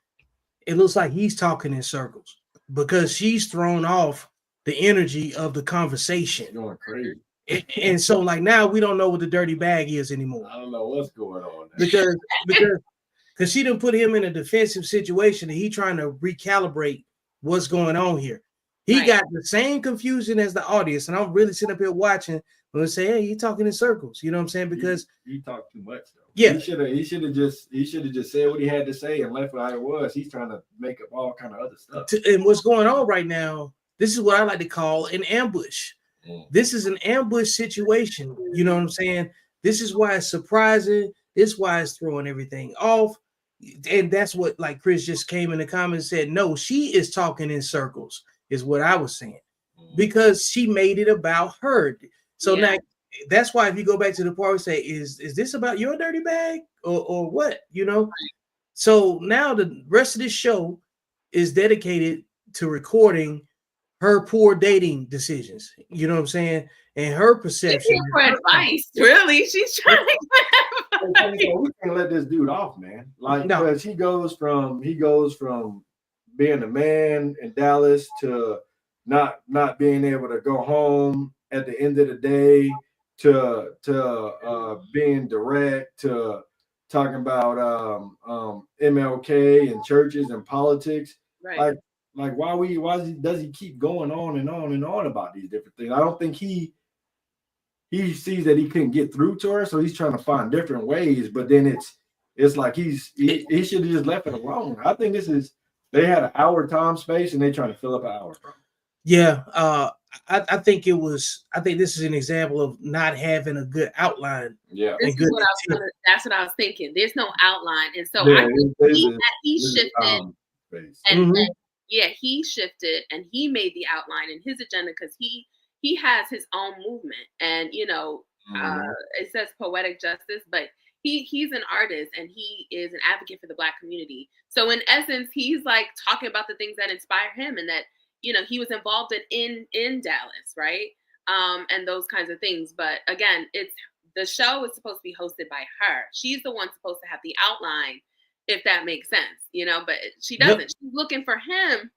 it looks like he's talking in circles because she's thrown off the energy of the conversation. Going crazy. And so like now we don't know what the dirty bag is anymore. I don't know what's going on. Because she didn't put him in a defensive situation and he trying to recalibrate what's going on here. He got the same confusion as the audience, and I'm really sitting up here watching and say, "Hey, you talking in circles?" You know what I'm saying? Because he talked too much though. Yeah, he should have just said what he had to say and left it how it was. He's trying to make up all kind of other stuff. And what's going on right now? This is what I like to call an ambush. This is an ambush situation. You know what I'm saying? This is why it's surprising. This is why it's throwing everything off. And that's what, like Chris just came in the comments and said, no, she is talking in circles, is what I was saying, because she made it about her. So now that's why if you go back to the part and say, is this about your dirty bag or what? You know? So now the rest of this show is dedicated to recording her poor dating decisions. You know what I'm saying? And her perception. She's for advice, really. She's trying to we can't let this dude off, man. Like, because he goes from being a man in Dallas to not being able to go home at the end of the day to being direct to talking about MLK and churches and politics. Right. Like why does he keep going on and on and on about these different things? I don't think he sees that he couldn't get through to her, so he's trying to find different ways. But then it's like he should have just left it alone. I think they had an hour time space and they're trying to fill up an hour. Yeah, I think this is an example of not having a good outline. Yeah, that's what I was thinking. There's no outline, and so I think he shifted, and he shifted, and he made the outline in his agenda because he has his own movement, and it says poetic justice, but he's an artist and he is an advocate for the Black community. So in essence, he's like talking about the things that inspire him and that he was involved in Dallas, right? And those kinds of things. But again, the show is supposed to be hosted by her. She's the one supposed to have the outline, if that makes sense, but she doesn't. Yep. She's looking for him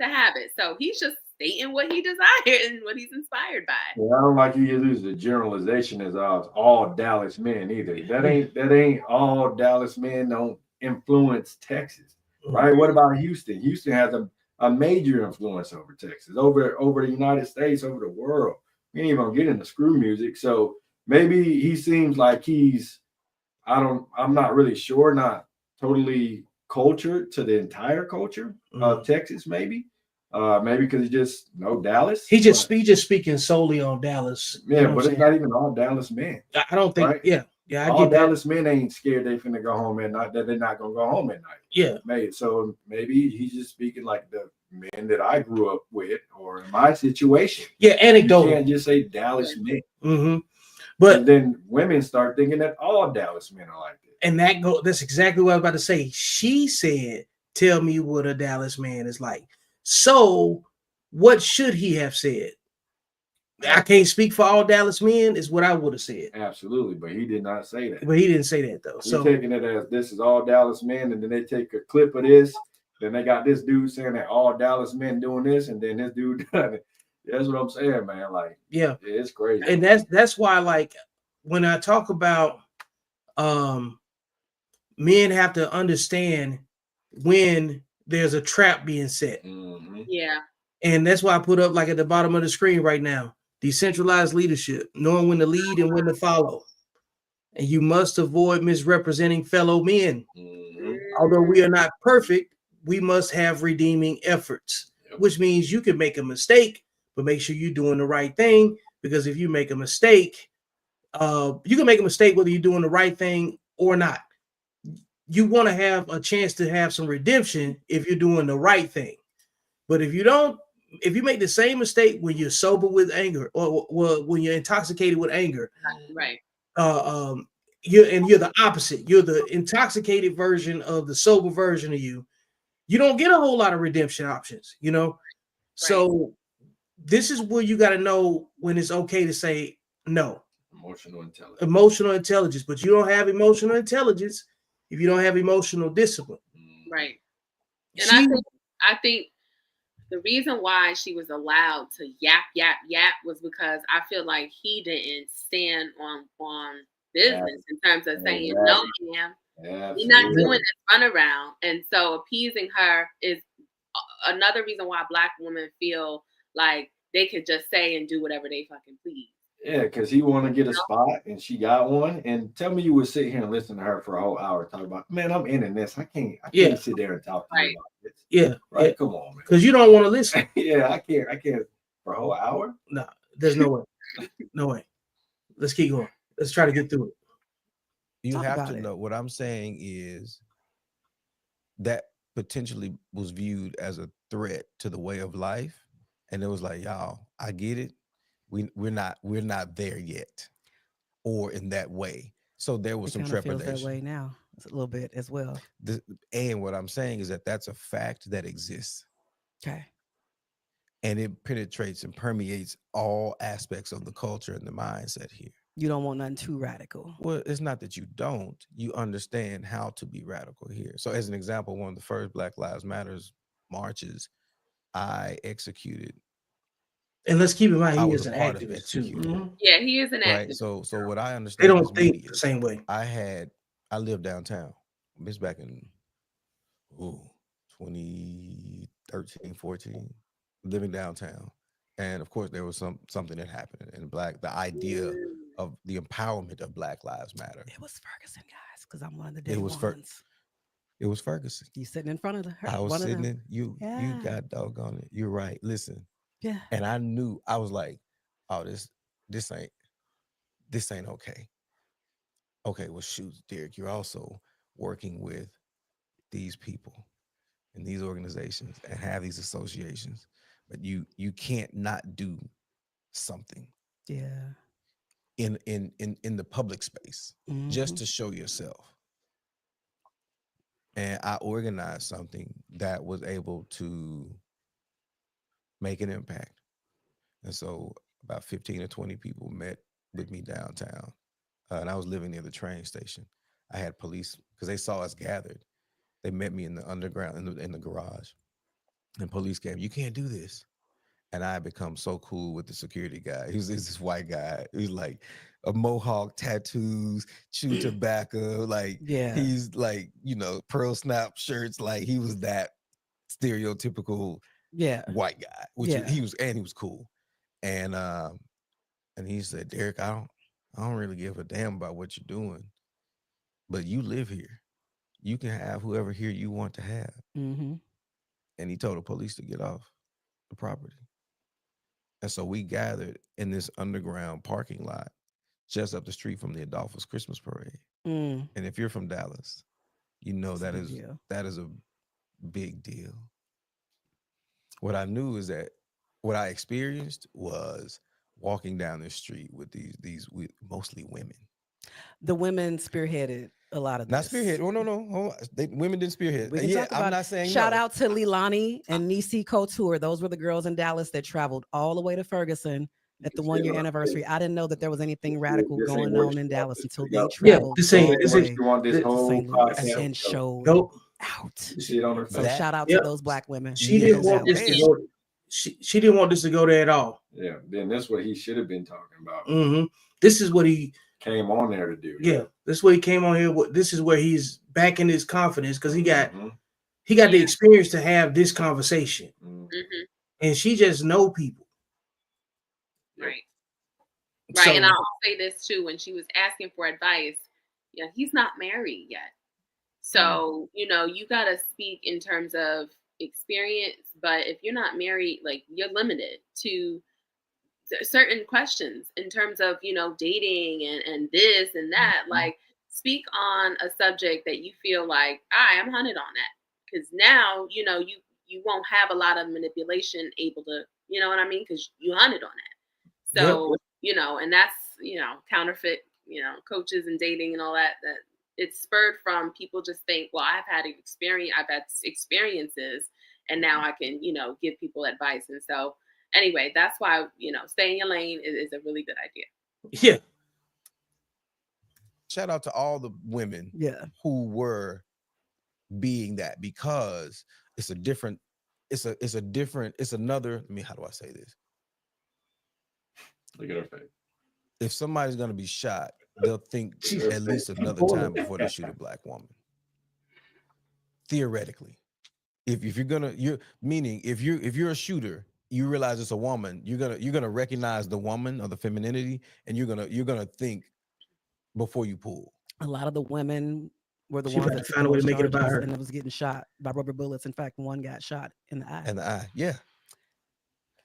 to have it. So he's just stating what he desired and what he's inspired by. Well, I don't like you use the generalization as all Dallas men either. That ain't all Dallas men don't influence Texas, right? What about Houston? Houston has a major influence over Texas, over the United States, over the world. We ain't even gonna get into screw music. So maybe he seems like I'm not really sure, not totally cultured to the entire culture of Texas, maybe. Maybe because he just Dallas. He just speaking solely on Dallas. Yeah, but it's not even all Dallas men. I don't think. Right? Yeah. All Dallas men ain't scared they finna go home at night. That they're not gonna go home at night. Yeah. So maybe he's just speaking like the men that I grew up with, or in my situation. Yeah, anecdotal. You can't just say Dallas men. Mm-hmm. But and then women start thinking that all Dallas men are like that. And that's exactly what I was about to say. She said, "Tell me what a Dallas man is like." So, what should he have said? I can't speak for all Dallas men, is what I would have said. Absolutely, but he did not say that. But he didn't say that though. So taking it as this is all Dallas men, and then they take a clip of this, then they got this dude saying that all Dallas men doing this, and then this dude done it. That's what I'm saying, man. Like, yeah, it's crazy. And that's why, like, when I talk about men have to understand when there's a trap being set. Mm-hmm. Yeah. And that's why I put up, like, at the bottom of the screen right now, decentralized leadership, knowing when to lead and when to follow. And you must avoid misrepresenting fellow men. Mm-hmm. Although we are not perfect, we must have redeeming efforts, which means you can make a mistake, but make sure you're doing the right thing. Because if you make a mistake, you can make a mistake whether you're doing the right thing or not. You want to have a chance to have some redemption if you're doing the right thing. But if you don't, if you make the same mistake when you're sober with anger, or when you're intoxicated with anger, right? You're the opposite. You're the intoxicated version of the sober version of you. You don't get a whole lot of redemption options, you know. Right. So this is where you got to know when it's okay to say no. Emotional intelligence, but you don't have emotional intelligence if you don't have emotional discipline. Right. And I think the reason why she was allowed to yap was because I feel like he didn't stand on business in terms of saying no, ma'am. You're not doing this runaround. And so appeasing her is another reason why Black women feel like they could just say and do whatever they fucking please. Yeah, because he want to get a spot and she got one. And tell me you would sit here and listen to her for a whole hour talk about, man, I'm in this. I can't sit there and talk to you about this. Yeah. Right. Yeah. Come on, man. Because you don't want to listen. Yeah, I can't for a whole hour. No, there's no way. No way. Let's keep going. Let's try to get through it. You have to know what I'm saying is that potentially was viewed as a threat to the way of life. And it was like, y'all, I get it. We're not there yet, or in that way. So there was some trepidation. Feels that way now, it's a little bit as well. And what I'm saying is that that's a fact that exists. Okay. And it penetrates and permeates all aspects of the culture and the mindset here. You don't want nothing too radical. Well, it's not that you don't. You understand how to be radical here. So as an example, one of the first Black Lives Matters marches I executed. And let's keep in mind, he is an activist too. Mm-hmm. Yeah, he is an activist. Right. So what I understand, they don't think the same way. I lived downtown. This back in 2013, 14, living downtown. And of course, there was something that happened in the idea of the empowerment of Black Lives Matter. It was Ferguson, guys, because I'm one of the day ones. It was Ferguson. You sitting in front of her. I was sitting in. You got doggone it. You're right. Listen. Yeah. And I knew, I was like, oh, this ain't okay. Okay, well, shoot, Derrick, you're also working with these people and these organizations and have these associations, but you can't not do something. Yeah. In the public space, just to show yourself. And I organized something that was able to make an impact. And so about 15 or 20 people met with me downtown. And I was living near the train station. I had police, because they saw us gathered. They met me in the underground, in the garage. And police came, you can't do this. And I had become so cool with the security guy. He's this white guy. He's like a mohawk, tattoos, chew tobacco. Like, he's like, pearl snap shirts. Like, he was that stereotypical white guy, which Yeah. he was cool. And he said, Derrick, I don't really give a damn about what you're doing, but you live here. You can have whoever here you want to have. Mm-hmm. And he told the police to get off the property. And so we gathered in this underground parking lot just up the street from the Adolphus Christmas parade. Mm. And if you're from Dallas, you know That's a big deal. that is a big deal. What I knew is that what I experienced was walking down the street with these mostly women. The women spearheaded a lot of this. Not spearhead. Oh no. Women didn't spearhead. We can talk about I'm not saying shout no. out to Leilani and Nisi Couture. Those were the girls in Dallas that traveled all the way to Ferguson at the 1 year anniversary. I didn't know that there was anything radical going on in Dallas until they traveled this ain't all the way You want this to whole St. Louis podcast and showed Nope. out. shit on her So face. shout out to those black women. She didn't want this to go. She didn't want this to go there at all. Yeah, then that's what he should have been talking about. Mm-hmm. This is what he came on there to do. Yeah, this is what he came on here. This is where he's backing his confidence because he got Mm-hmm. the experience to have this conversation, Mm-hmm. and she just know people. Right. So, And I'll say this too: when she was asking for advice, he's not married yet, so you gotta speak in terms of experience. But if you're not married, like you're limited to certain questions in terms of dating and this and that. Like speak on a subject that you feel like I am hunted on that, because now you won't have a lot of manipulation able to what I mean, because you hunted on that. So and that's counterfeit coaches and dating and all that it's spurred from people just think, well, I've had experiences and now I can give people advice. And so anyway, that's why, stay in your lane is a really good idea. Yeah. Shout out to all the women who were being that, because it's another, how do I say this? Look at her face. If somebody's going to be shot, they'll think at least another time before they shoot a black woman. Theoretically. If you're a shooter, you realize it's a woman, you're gonna recognize the woman or the femininity, and you're gonna think before you pull. A lot of the women were the ones that found a way to make it about her, and it was getting shot by rubber bullets. In fact, one got shot in the eye. In the eye, yeah.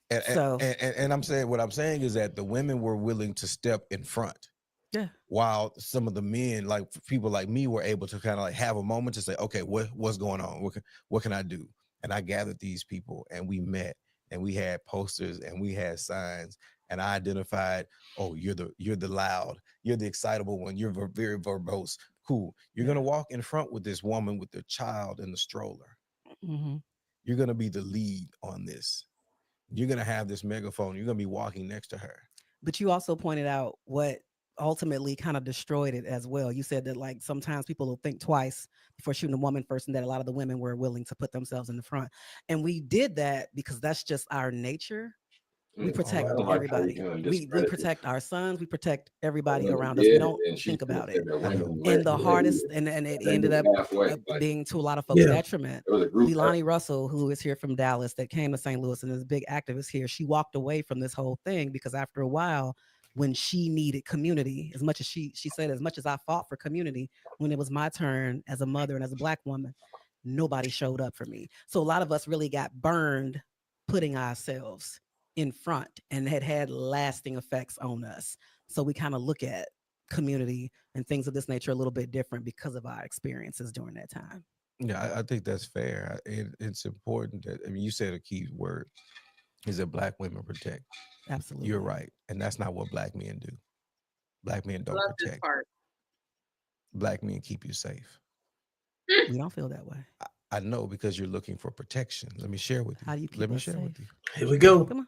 And what I'm saying is that the women were willing to step in front. Yeah. While some of the men, like people like me, were able to kind of like have a moment to say, okay, what's going on? What can I do? And I gathered these people and we met and we had posters and we had signs, and I identified, oh, you're the loud, you're the excitable one, you're very verbose. Cool. You're going to walk in front with this woman with the child in the stroller. Mm-hmm. You're going to be the lead on this. You're going to have this megaphone. You're going to be walking next to her. But you also pointed out what ultimately kind of destroyed it as well. You said that like sometimes people will think twice before shooting a woman first, and that a lot of the women were willing to put themselves in the front. And we did that because that's just our nature. We protect everybody. We protect our sons. We protect everybody around us. We don't think about it. And the hardest, and it ended up being to a lot of folks' detriment. Leilani Russell, who is here from Dallas, that came to St. Louis and is a big activist here, she walked away from this whole thing because after a while, when she needed community, as much as she said, as much as I fought for community, when it was my turn as a mother and as a black woman, nobody showed up for me. So a lot of us really got burned putting ourselves in front, and had lasting effects on us. So we kind of look at community and things of this nature a little bit different because of our experiences during that time. Yeah, I think that's fair. It's important that, I mean, you said a key word is that black women protect. Absolutely. You're right. And that's not what black men do. Black men don't protect. Black men keep you safe. We don't feel that way. I know, because you're looking for protection. Let me share with you. How do you keep Let me us share safe? with you. Here we go. Come on.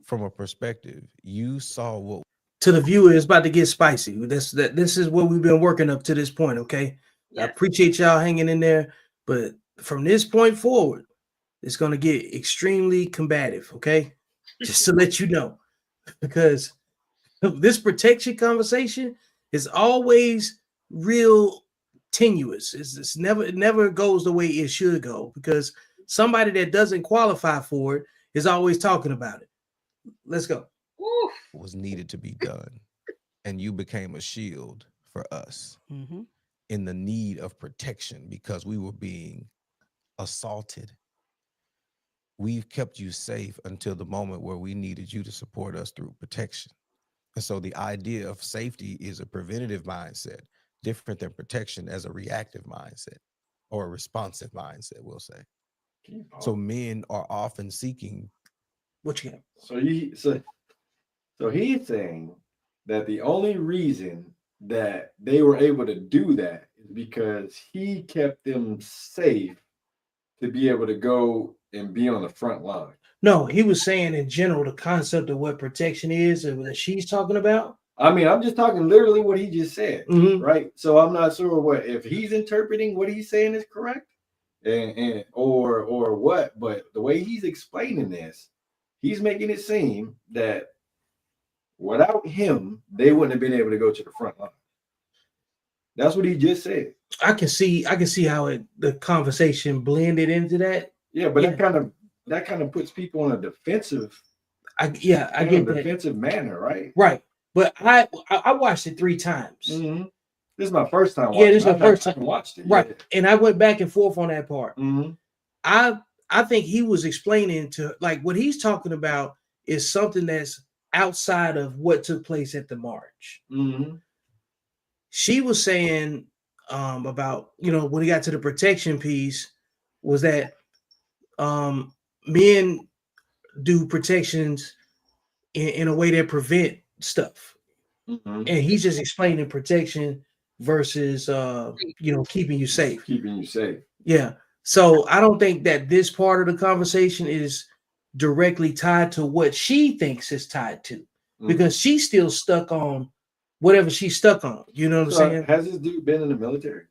From a perspective, you saw what to the viewer is about to get spicy. This is what we've been working up to this point. Okay. I appreciate y'all hanging in there, but from this point forward, it's going to get extremely combative. Okay. Just to let you know, because this protection conversation is always real tenuous. It never goes the way it should go, because somebody that doesn't qualify for it is always talking about it. Let's go. Oof. Was needed to be done, and you became a shield for us Mm-hmm. in the need of protection because we were being assaulted. We've kept you safe until the moment where we needed you to support us through protection. And so the idea of safety is a preventative mindset, different than protection as a reactive mindset or a responsive mindset, we'll say. So men are often seeking. What you got? So he's saying that the only reason that they were able to do that is because he kept them safe to be able to go and be on the front line. No, he was saying in general the concept of what protection is that she's talking about. I mean, I'm just talking literally what he just said, Mhm. right? So I'm not sure if he's interpreting what he's saying is correct, or what. But the way he's explaining this, he's making it seem that without him, they wouldn't have been able to go to the front line. That's what he just said. I can see how the conversation blended into that. Yeah, but that kind of puts people on a defensive. I get that. Defensive manner, right? Right. But I watched it 3 times. Mm-hmm. This is my first time. Yeah, this is my first time. I watched it. Right. Yeah. And I went back and forth on that part. Mm-hmm. I think he was explaining to, like, what he's talking about is something that's outside of what took place at the march. Mm-hmm. She was saying about, when he got to the protection piece, was that men do protections in a way that prevent stuff. Mm-hmm. And he's just explaining protection versus keeping you safe. Keeping you safe. Yeah. So I don't think that this part of the conversation is directly tied to what she thinks is tied to, because she's still stuck on whatever she's stuck on. You know what I'm saying? Has this dude been in the military?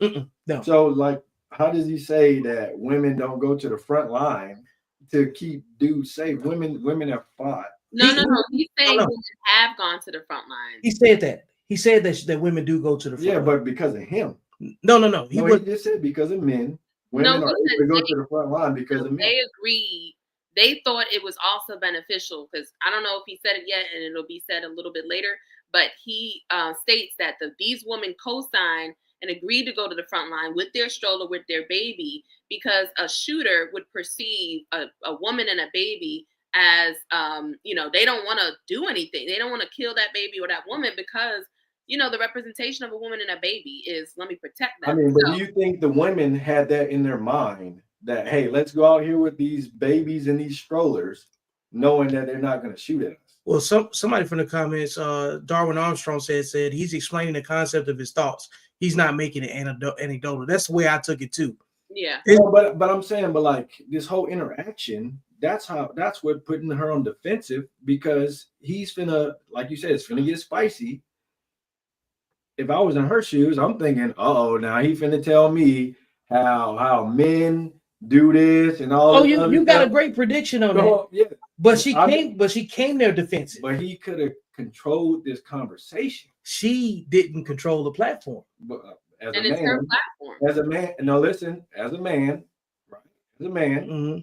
No. So, like, how does he say that women don't go to the front line to keep dudes safe? Women have fought. No. He's saying women have gone to the front line. He said that. He said that women do go to the front line. Yeah, but because of him. No. He just said because of men. Women are able to go to the front line because of men. They agreed. They thought it was also beneficial, because I don't know if he said it yet, and it'll be said a little bit later. But he states that these women co-signed and agreed to go to the front line with their stroller, with their baby, because a shooter would perceive a woman and a baby as, they don't want to do anything. They don't want to kill that baby or that woman because, the representation of a woman and a baby is, let me protect them. I mean, but do you think the women had that in their mind that, hey, let's go out here with these babies and these strollers, knowing that they're not going to shoot at us? Well, somebody from the comments, Darwin Armstrong said he's explaining the concept of his thoughts. He's not making it anecdotal. That's the way I took it too. Yeah. But I'm saying, like, this whole interaction, that's what putting her on defensive, because he's finna, like you said, it's finna get spicy. If I was in her shoes, I'm thinking, now he finna tell me how men do this and all. Oh, you got a great prediction on that. Yeah. But she came there defensive. But he could have controlled this conversation. She didn't control the platform. But it's her platform. As a man, as a man, Mm-hmm.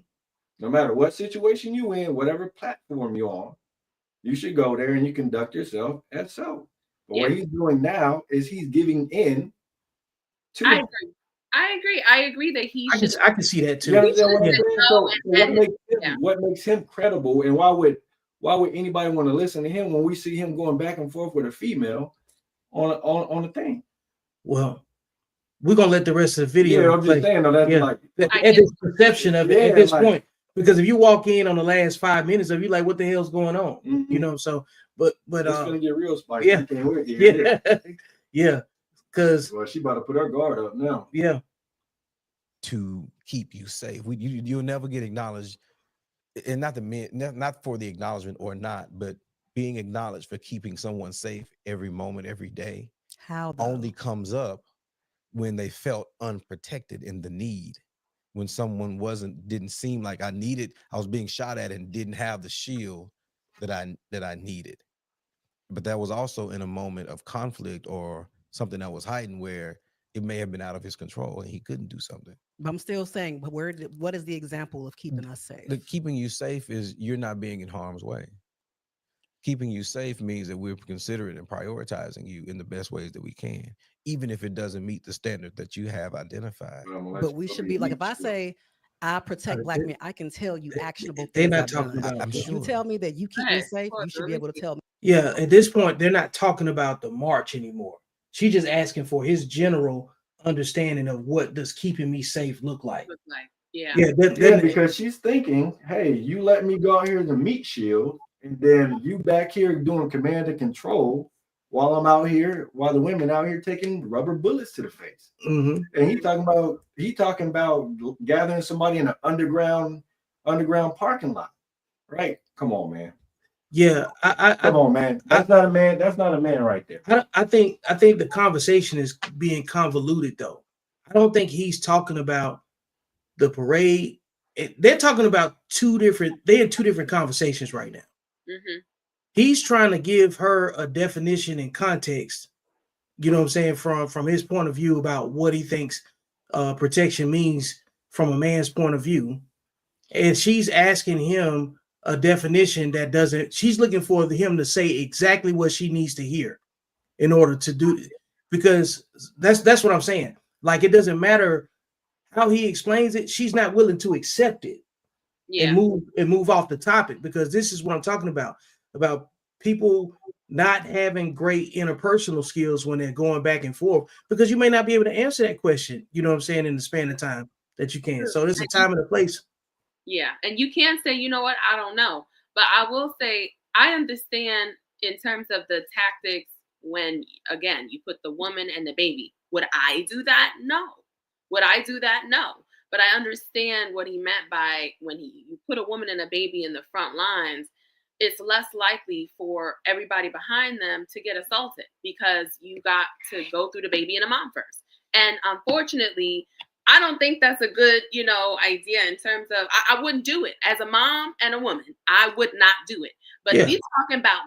No matter what situation you in, whatever platform you're on, you should go there and you conduct yourself as so. But what he's doing now is he's giving in to I agree that he should. I can see that too. What makes him credible, and why would anybody want to listen to him when we see him going back and forth with a female on a thing? Well, we're gonna let the rest of the video. Yeah, I'm just saying though, that's like at this perception of it at this point. Because if you walk in on the last 5 minutes of you, like, what the hell's going on? Mm-hmm. So but it's gonna get real spicy. Yeah. Because she about to put her guard up now. Yeah. To keep you safe, you'll never get acknowledged, and not for the acknowledgement or not, but being acknowledged for keeping someone safe every moment, every day. How though? Only comes up when they felt unprotected in the need. When someone didn't seem like I was being shot at and didn't have the shield that I needed. But that was also in a moment of conflict or something that was heightened where it may have been out of his control and he couldn't do something. But I'm still saying, but what is the example of keeping us safe? Keeping you safe is you're not being in harm's way. Keeping you safe means that we're considering and prioritizing you in the best ways that we can, even if it doesn't meet the standard that you have identified. But we should be like, if I say I protect black men, I can tell you actionable They're things not I've talking done. about. I'm If sure. you tell me that you keep me safe, you should be able to tell me. Yeah, at this point, they're not talking about the march anymore. She's just asking for his general understanding of what does keeping me safe look like. Yeah. Yeah, because she's thinking, hey, you let me go out here as a meat shield, and then you back here doing command and control while I'm out here, while the women out here taking rubber bullets to the face. Mhm. And he talking about gathering somebody in an underground parking lot. Right? Come on, man. Yeah, Come on, man. That's not a man. That's not a man right there. I think the conversation is being convoluted though. I don't think he's talking about the parade. They're talking about they're in two different conversations right now. Mm-hmm. He's trying to give her a definition and context, you know what I'm saying, from his point of view about what he thinks protection means from a man's point of view. And she's asking him a definition that doesn't, she's looking for him to say exactly what she needs to hear in order to do it. Because that's what I'm saying. Like, it doesn't matter how he explains it, she's not willing to accept it and move off the topic, because this is what I'm talking about people not having great interpersonal skills when they're going back and forth, because you may not be able to answer that question, you know what I'm saying, in the span of time that you can. So there's a time and a place. Yeah. And you can't say, you know what, I don't know. But I will say, I understand in terms of the tactics when, again, you put the woman and the baby. Would I do that? No. Would I do that? No. But I understand what he meant by when you put a woman and a baby in the front lines, it's less likely for everybody behind them to get assaulted because you got to go through the baby and a mom first. And unfortunately, I don't think that's a good, idea in terms of, I wouldn't do it as a mom and a woman. I would not do it. But we talking about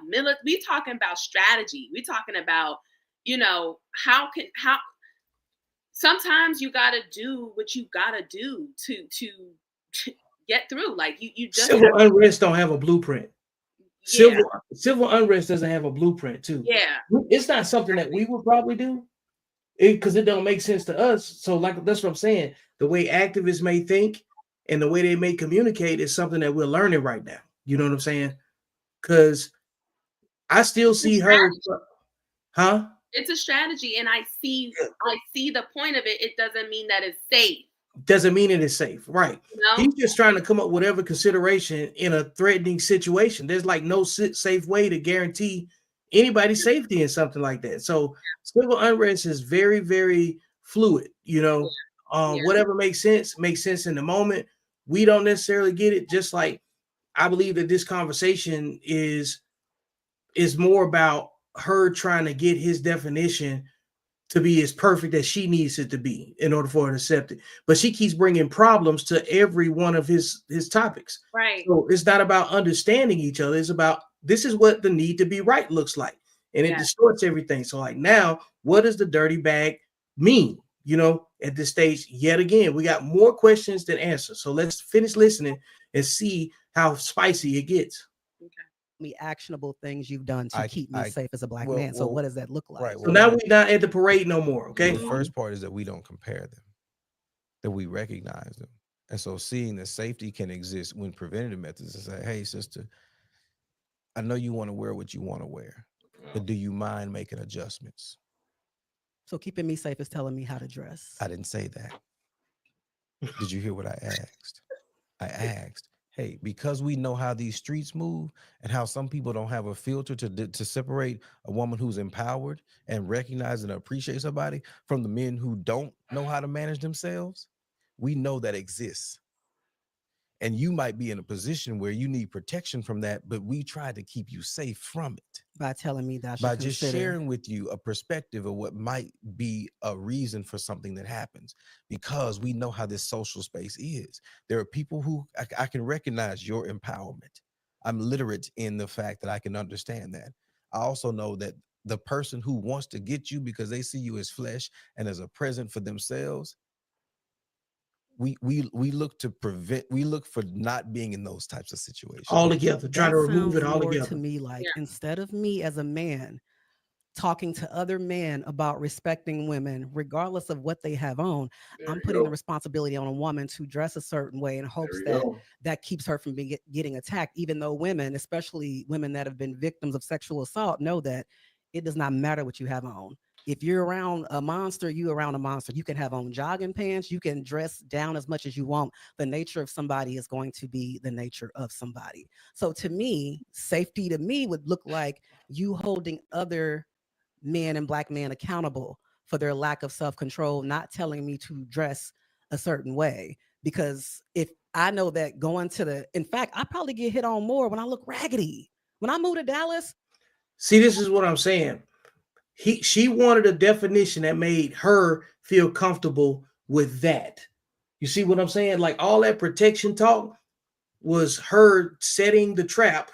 we talking about strategy. We talking about, how sometimes you got to do what you got to do to get through. Like you just civil unrest don't have a blueprint. Civil unrest doesn't have a blueprint too. Yeah. It's not something that we would probably do because it don't make sense to us. So that's what I'm saying. The way activists may think and the way they may communicate is something that we're learning right now. You know what I'm saying? Because I still see her. Huh? It's a strategy, and I see the point of it. It doesn't mean that it's safe. Doesn't mean it is safe, right? He's just trying to come up with whatever consideration in a threatening situation. There's like no safe way to guarantee anybody's safety in something like that. So civil unrest is very, very fluid. Whatever makes sense in the moment. We don't necessarily get it. Just like I believe that this conversation is more about her trying to get his definition to be as perfect as she needs it to be in order for her to accept it. But she keeps bringing problems to every one of his topics. Right. So it's not about understanding each other. It's about, this is what the need to be right looks like. And it distorts everything. So like now, what does the dirty bag mean? At this stage, yet again, we got more questions than answers. So let's finish listening and see how spicy it gets. Okay. Me actionable things you've done to keep me safe as a black man. So what does that look like? Right. So now we're not at the parade no more. Okay. The first part is that we don't compare them, that we recognize them. And so seeing that safety can exist when preventative methods is say, hey, sister, I know you want to wear what you want to wear, but do you mind making adjustments? So keeping me safe is telling me how to dress. I didn't say that. Did you hear what I asked? I asked, hey, because we know how these streets move and how some people don't have a filter to separate a woman who's empowered and recognize and appreciate somebody from the men who don't know how to manage themselves, we know that exists. And you might be in a position where you need protection from that, but we try to keep you safe from it. By telling me that. By just sharing with you a perspective of what might be a reason for something that happens, because we know how this social space is. There are people who I can recognize your empowerment. I'm literate in the fact that I can understand that. I also know that the person who wants to get you because they see you as flesh and as a present for themselves, we look to prevent, we look for not being in those types of situations. All together, trying to remove it all more together. to me like Yeah. instead of me as a man talking to other men about respecting women, regardless of what they have on, I'm putting the responsibility on a woman to dress a certain way in hopes that keeps her from getting attacked, even though women, especially women that have been victims of sexual assault, know that it does not matter what you have on. If you're around a monster, you around a monster. You can have on jogging pants. You can dress down as much as you want. The nature of somebody is going to be the nature of somebody. So to me, safety to me would look like you holding other men and black men accountable for their lack of self-control, not telling me to dress a certain way. Because if I know that going to in fact, I probably get hit on more when I look raggedy. When I moved to Dallas. See, this is what I'm saying. She wanted a definition that made her feel comfortable with that. You see what I'm saying? Like all that protection talk was her setting the trap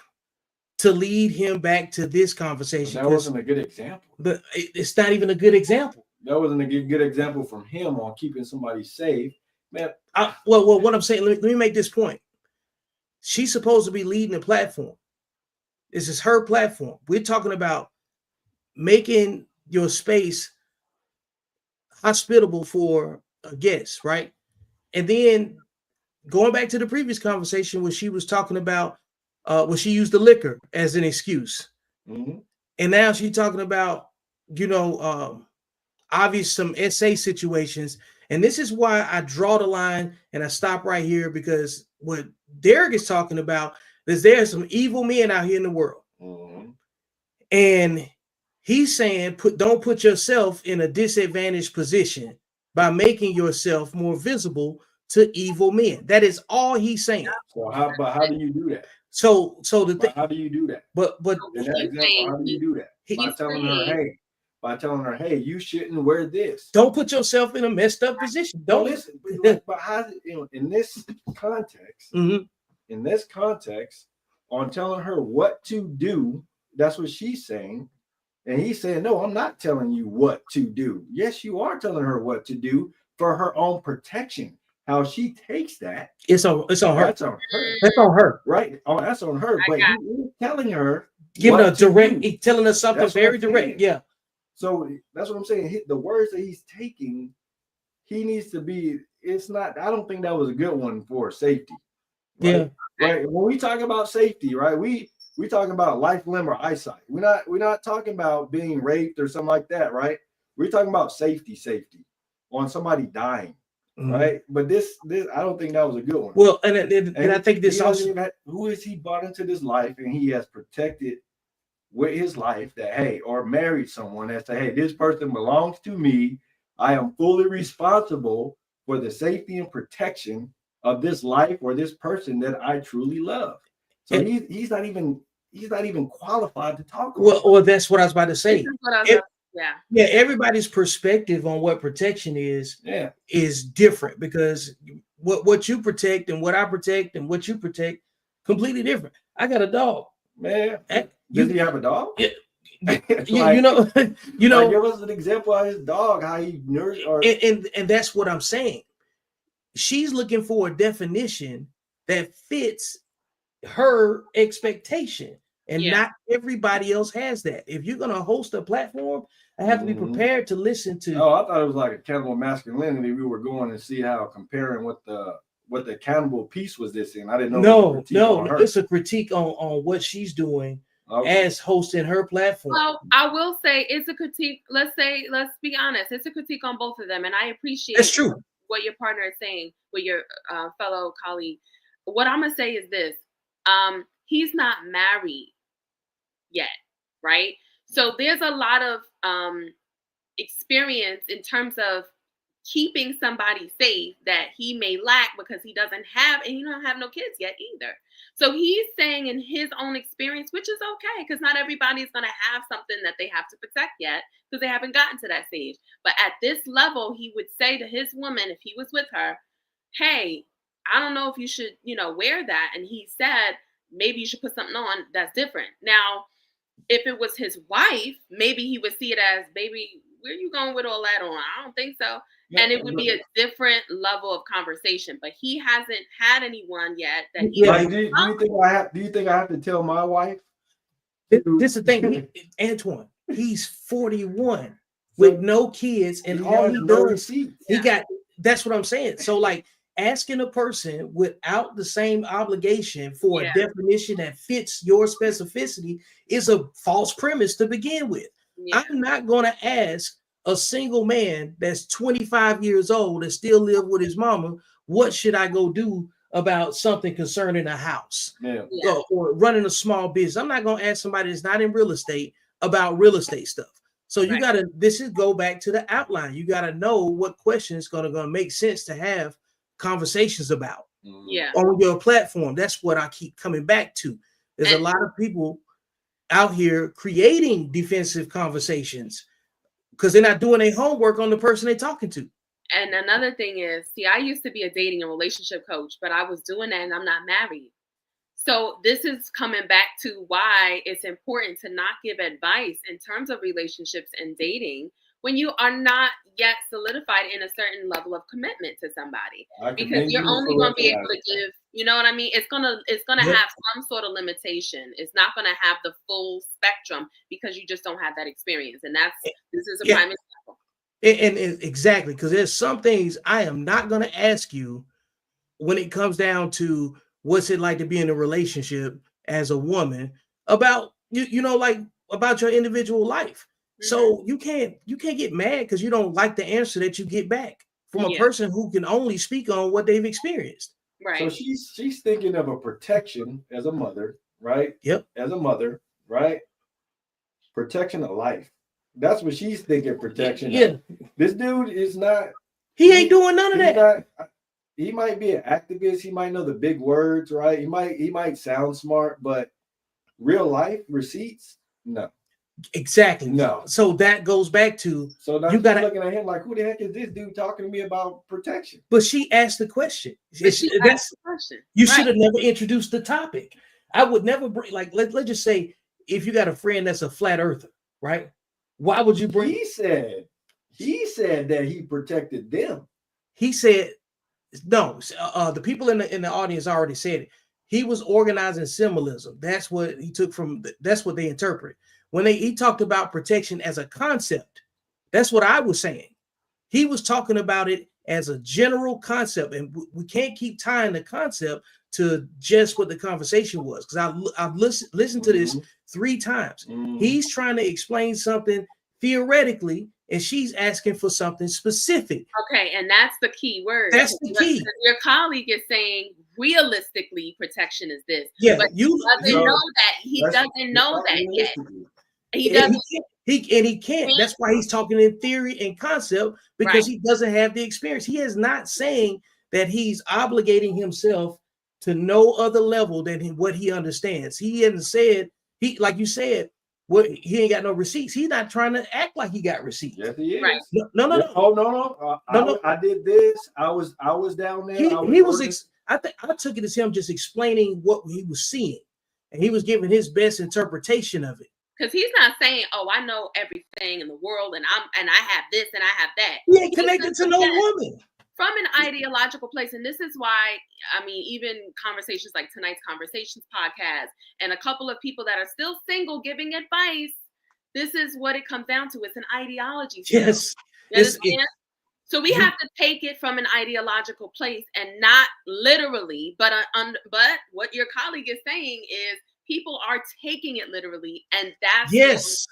to lead him back to this conversation. That wasn't a good example. But it's not even a good example. That wasn't a good example from him on keeping somebody safe. Man, well, what I'm saying, let me make this point. She's supposed to be leading the platform. This is her platform. We're talking about making your space hospitable for a guest, right? And then going back to the previous conversation where she was talking about when she used the liquor as an excuse. Mm-hmm. And now she's talking about, obvious some SA situations. And this is why I draw the line and I stop right here, because what Derrick is talking about is there are some evil men out here in the world. Mm-hmm. And he's saying don't put yourself in a disadvantaged position by making yourself more visible to evil men. That is all he's saying. So how do you do that? So how do you do that? But in that example, how do you do that? By telling her, hey, you shouldn't wear this. Don't put yourself in a messed up position. Don't listen. But how in this context, mm-hmm. in this context, on telling her what to do, that's what she's saying. And he's saying, no, I'm not telling you what to do. Yes, you are telling her what to do for her own protection. How she takes that, it's on her. That's on her. That's on her. Right. Oh, that's on her. But he is telling her, giving her direct, he's telling us something very direct. Yeah. So that's what I'm saying. The words that he's taking, he needs to be. It's not. I don't think that was a good one for safety. Right? Yeah. Right. When we talk about safety, right? We talking about life, limb, or eyesight. We're not talking about being raped or something like that, right? We're talking about safety on somebody dying. Mm-hmm. Right, but this I don't think that was a good one. Well, and I think this also who is he brought into this life, and he has protected with his life that or married someone that say, hey, this person belongs to me. I am fully responsible for the safety and protection of this life or this person that I truly love. So he's not even qualified to talk about. Well, that's what I was about to say. Yeah, everybody's perspective on what protection is different, because what you protect and what I protect and what you protect completely different. I got a dog, man. Does he have a dog? Yeah. Like, you know, give us an example of his dog, how he nourished. And that's what I'm saying. She's looking for a definition that fits her expectation. And not everybody else has that. If you're going to host a platform, I have to be prepared to listen to. Oh, I thought it was like accountable masculinity. We were going to see how comparing what the accountable piece was this in. I didn't know. No, it's a critique on what she's doing as hosting her platform. Well, I will say it's a critique. Let's be honest. It's a critique on both of them. And I appreciate that's true. What your partner is saying with your fellow colleague. What I'm going to say is this. He's not married yet, right? So there's a lot of experience in terms of keeping somebody safe that he may lack because he doesn't have, and he don't have no kids yet either. So he's saying in his own experience, which is okay, because not everybody's going to have something that they have to protect yet because they haven't gotten to that stage. But at this level, he would say to his woman, if he was with her, hey, I don't know if you should, wear that. And he said, maybe you should put something on that's different. Now, If it was his wife, maybe he would see it as, baby, where you going with all that on? I don't think so. Yeah, And it would be a different level of conversation. But he hasn't had anyone yet that he Yeah. Like, do you think I have to tell my wife? This is the thing, Antoine. He's 41 with no kids, and all he does, he got. That's what I'm saying. So, like, asking a person without the same obligation for a definition that fits your specificity is a false premise to begin with. Yeah. I'm not going to ask a single man that's 25 years old that still live with his mama, what should I go do about something concerning a house or running a small business. I'm not going to ask somebody that's not in real estate about real estate stuff. So you got to, this is go back to the outline. You got to know what question is going to make sense to have conversations about on your platform. That's what I keep coming back to. There's a lot of people out here creating defensive conversations because they're not doing their homework on the person they're talking to. And another thing is, see, I used to be a dating and relationship coach, but I was doing that and I'm not married. So this is coming back to why it's important to not give advice in terms of relationships and dating when you are not yet solidified in a certain level of commitment to somebody, because you're only going to be able to give, you know what I mean? It's gonna have some sort of limitation. It's not going to have the full spectrum because you just don't have that experience. And this is a prime example. And exactly, because there's some things I am not going to ask you when it comes down to what's it like to be in a relationship as a woman about you know, like about your individual life. So you can't get mad because you don't like the answer that you get back from a person who can only speak on what they've experienced. Right. So she's thinking of a protection as a mother, right? Yep. As a mother, right? Protection of life. That's what she's thinking. Protection. Yeah. This dude is not. He ain't doing none of that. He might be an activist. He might know the big words, right? He might sound smart, but real life receipts, no. Exactly. No. So that goes back to you got to looking at him like, who the heck is this dude talking to me about protection? But she asked the question. You should have never introduced the topic. I would never bring, like, let's just say if you got a friend that's a flat earther, right? Why would you bring? He said that he protected them. He said no. The people in the audience already said it. He was organizing symbolism. That's what he took from. That's what they interpret. When he talked about protection as a concept, that's what I was saying. He was talking about it as a general concept, and we can't keep tying the concept to just what the conversation was, because I've listened to this 3 times. He's trying to explain something theoretically, and she's asking for something specific. Okay, and that's the key word. That's the key. Your colleague is saying realistically protection is this. Yeah, but he doesn't know that. He doesn't know that yet. He doesn't. He can't. That's why he's talking in theory and concept, because he doesn't have the experience. He is not saying that he's obligating himself to no other level than what he understands. He hasn't said, like you said, he ain't got no receipts. He's not trying to act like he got receipts. Yes, he is. Right. No. Oh, no. I did this. I was down there. I took it as him just explaining what he was seeing, and he was giving his best interpretation of it. Because he's not saying, "Oh, I know everything in the world, and I have this and I have that." He ain't connected to no woman. From an ideological place. And this is why, I mean, even conversations like tonight's Conversations podcast and a couple of people that are still single giving advice, this is what it comes down to. It's an ideology. Yes. So we have to take it from an ideological place and not literally, but what your colleague is saying is people are taking it literally. And that's,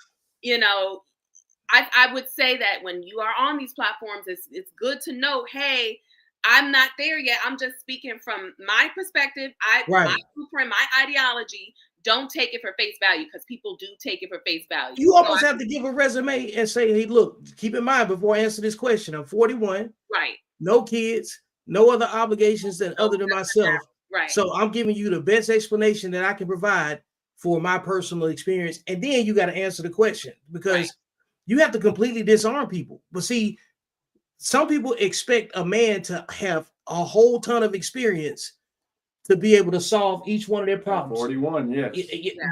I would say that when you are on these platforms, it's good to know, hey, I'm not there yet. I'm just speaking from my perspective. My blueprint, my ideology. Don't take it for face value, because people do take it for face value. You almost have to give a resume and say, hey, look, keep in mind before I answer this question, I'm 41. Right. No kids, no other obligations other than myself. Right. So I'm giving you the best explanation that I can provide for my personal experience. And then you got to answer the question, because you have to completely disarm people. But see, some people expect a man to have a whole ton of experience to be able to solve each one of their problems. 41, yes.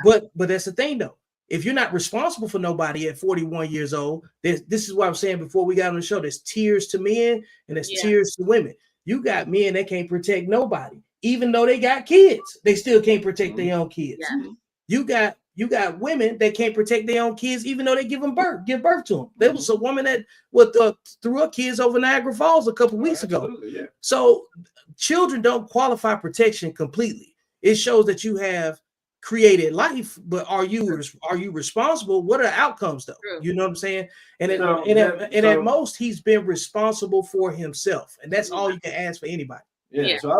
But that's the thing, though. if you're not responsible for nobody at 41 years old, this is what I'm saying before we got on the show. There's tears to men and there's tears to women. You got men that can't protect nobody, even though they got kids. They still can't protect their own kids. You got women that can't protect their own kids, even though they give birth to them. There was a woman that threw her kids over Niagara Falls a couple weeks ago. Yeah. So children don't qualify protection completely. It shows that you have created life, but are you responsible? What are the outcomes though? True. You know what I'm saying? And at most, he's been responsible for himself, and that's all you can ask for anybody. Yeah. So I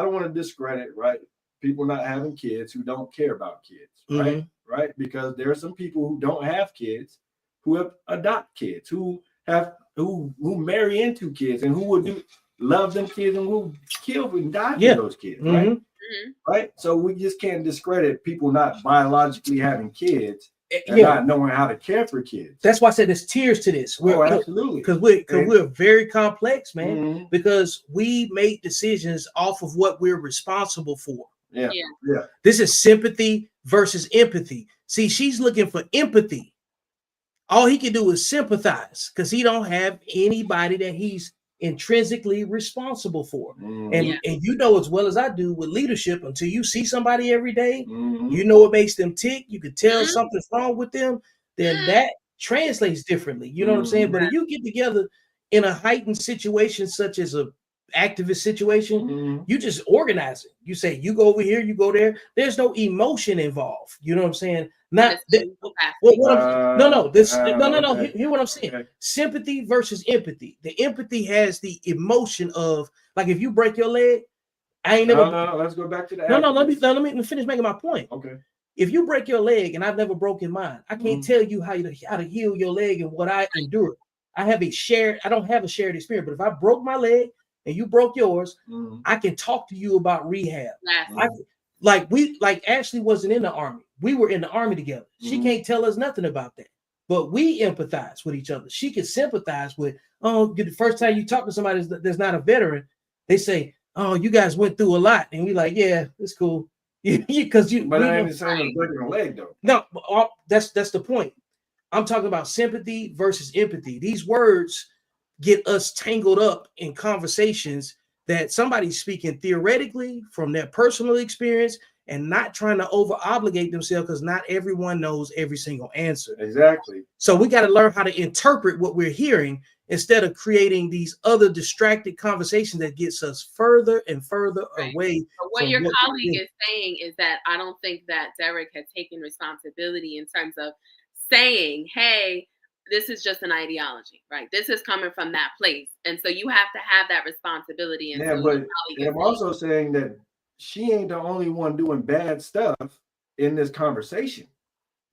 don't want to discredit, right, people not having kids who don't care about kids, right? Right? Because there are some people who don't have kids, who adopt kids, who marry into kids, and who would love them kids and who kill and die for those kids, right? Right. So we just can't discredit people not biologically having kids and not knowing how to care for kids. That's why I said there's tears to this. Absolutely. Because we're very complex, man. Because we make decisions off of what we're responsible for. Yeah. This is sympathy versus empathy. See, she's looking for empathy. All he can do is sympathize because he don't have anybody that he's intrinsically responsible for. And you know as well as I do with leadership, until you see somebody every day, you know what makes them tick, you can tell something's wrong with them, then that translates differently. You know what I'm saying? But if you get together in a heightened situation such as a activist situation, you just organize it. You say you go over here, you go there. There's no emotion involved. You know what I'm saying? Hear what I'm saying. Okay. Sympathy versus empathy. The empathy has the emotion of, like, if you break your leg, I ain't never. No, let's go back to that. Let me finish making my point. Okay. If you break your leg and I've never broken mine, I can't tell you how to heal your leg and what I endured. I don't have a shared experience, but if I broke my leg and you broke yours, I can talk to you about rehab. Like Ashley wasn't in the Army. We were in the Army together. She can't tell us nothing about that. But we empathize with each other. She can sympathize with, the first time you talk to somebody that's not a veteran, they say, oh, you guys went through a lot. And we like, yeah, it's cool. But I ain't the same as breaking a leg, though. No, that's the point. I'm talking about sympathy versus empathy. These words get us tangled up in conversations that somebody's speaking theoretically from their personal experience and not trying to over obligate themselves, because not everyone knows every single answer. Exactly. So we got to learn how to interpret what we're hearing instead of creating these other distracted conversations that gets us further and further away. So what your colleague is saying is that I don't think that Derrick had taken responsibility in terms of saying, hey, this is just an ideology, right? This is coming from that place. And so you have to have that responsibility. And but I'm also saying that she ain't the only one doing bad stuff in this conversation.